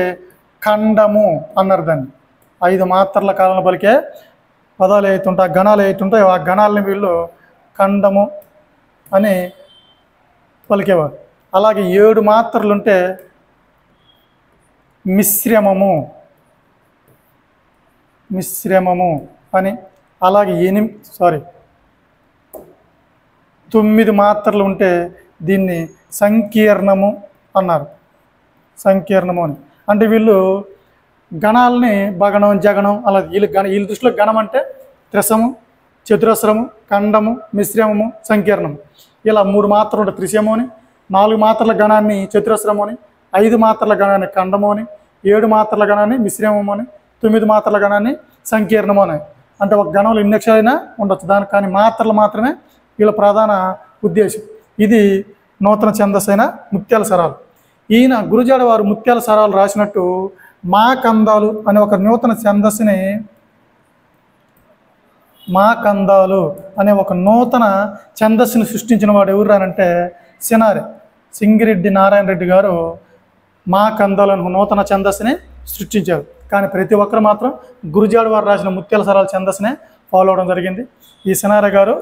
ఖండము అన్నారు దాన్ని. 5 మాత్రల కాలంలో పలికే పదాలు ఏతుంటాయి, గణాలు ఏతుంటాయో ఆ గణాలని వీళ్ళు ఖండము అని పలికేవారు. అలాగే 7 మాత్రలు ఉంటే మిశ్రమము అని. అలాగే 9 మాత్రలు ఉంటే దీన్ని సంకీర్ణము అన్నారు. అని అంటే వీళ్ళు గణాలని భగణం, జగణం అలా వీళ్ళ దృష్టిలో గణం అంటే త్రిశము, చతురస్రము, ఖండము, మిశ్రమము, సంకీర్ణము. ఇలా 3 మాత్రలు ఉంటే త్రిశము అని, 4 మాత్రల గణాన్ని చతురస్రము అని, 5 మాత్రల గణాన్ని ఖండము అని, 7 మాత్రల గణాన్ని మిశ్రమము అని, 9 మాత్రల గణాన్ని సంకీర్ణము అని. అంటే ఒక గణంలో ఎన్ని అక్షరాలైనా ఉండొచ్చు దానికి, కానీ మాత్రలు మాత్రమే వీళ్ళ ప్రధాన ఉద్దేశం. ఇది నూతన ఛందస్సైన ముత్యాల సరాలు. ఈయన గురజాడ వారు ముత్యాల సరాలు రాసినట్టు మాకందాలు అనే ఒక నూతన ఛందస్సుని, సృష్టించిన వాడు ఎవరు అంటే సింగిరెడ్డి నారాయణ రెడ్డి గారు మాకందాలు అనే నూతన ఛందస్సుని సృష్టించారు. కానీ ప్రతి ఒక్కరు మాత్రం గురజాడ వారు రాసిన ముత్యాల సరాల ఛందస్సునే ఫాలో అవడం జరిగింది. ఈ సినారె గారు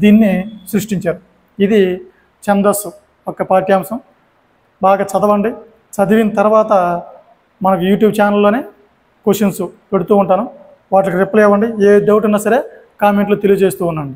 దీన్ని సృష్టించారు. ఇది ఛందస్సు ఒక పాఠ్యాంశం. బాగా చదవండి. చదివిన తర్వాత మనకు యూట్యూబ్ ఛానల్లోనే క్వశ్చన్స్ పెడుతూ ఉంటాను. వాటికి రిప్లై ఇవ్వండి. ఏ డౌట్ ఉన్నా సరే కామెంట్లు తెలియజేస్తూ ఉండండి.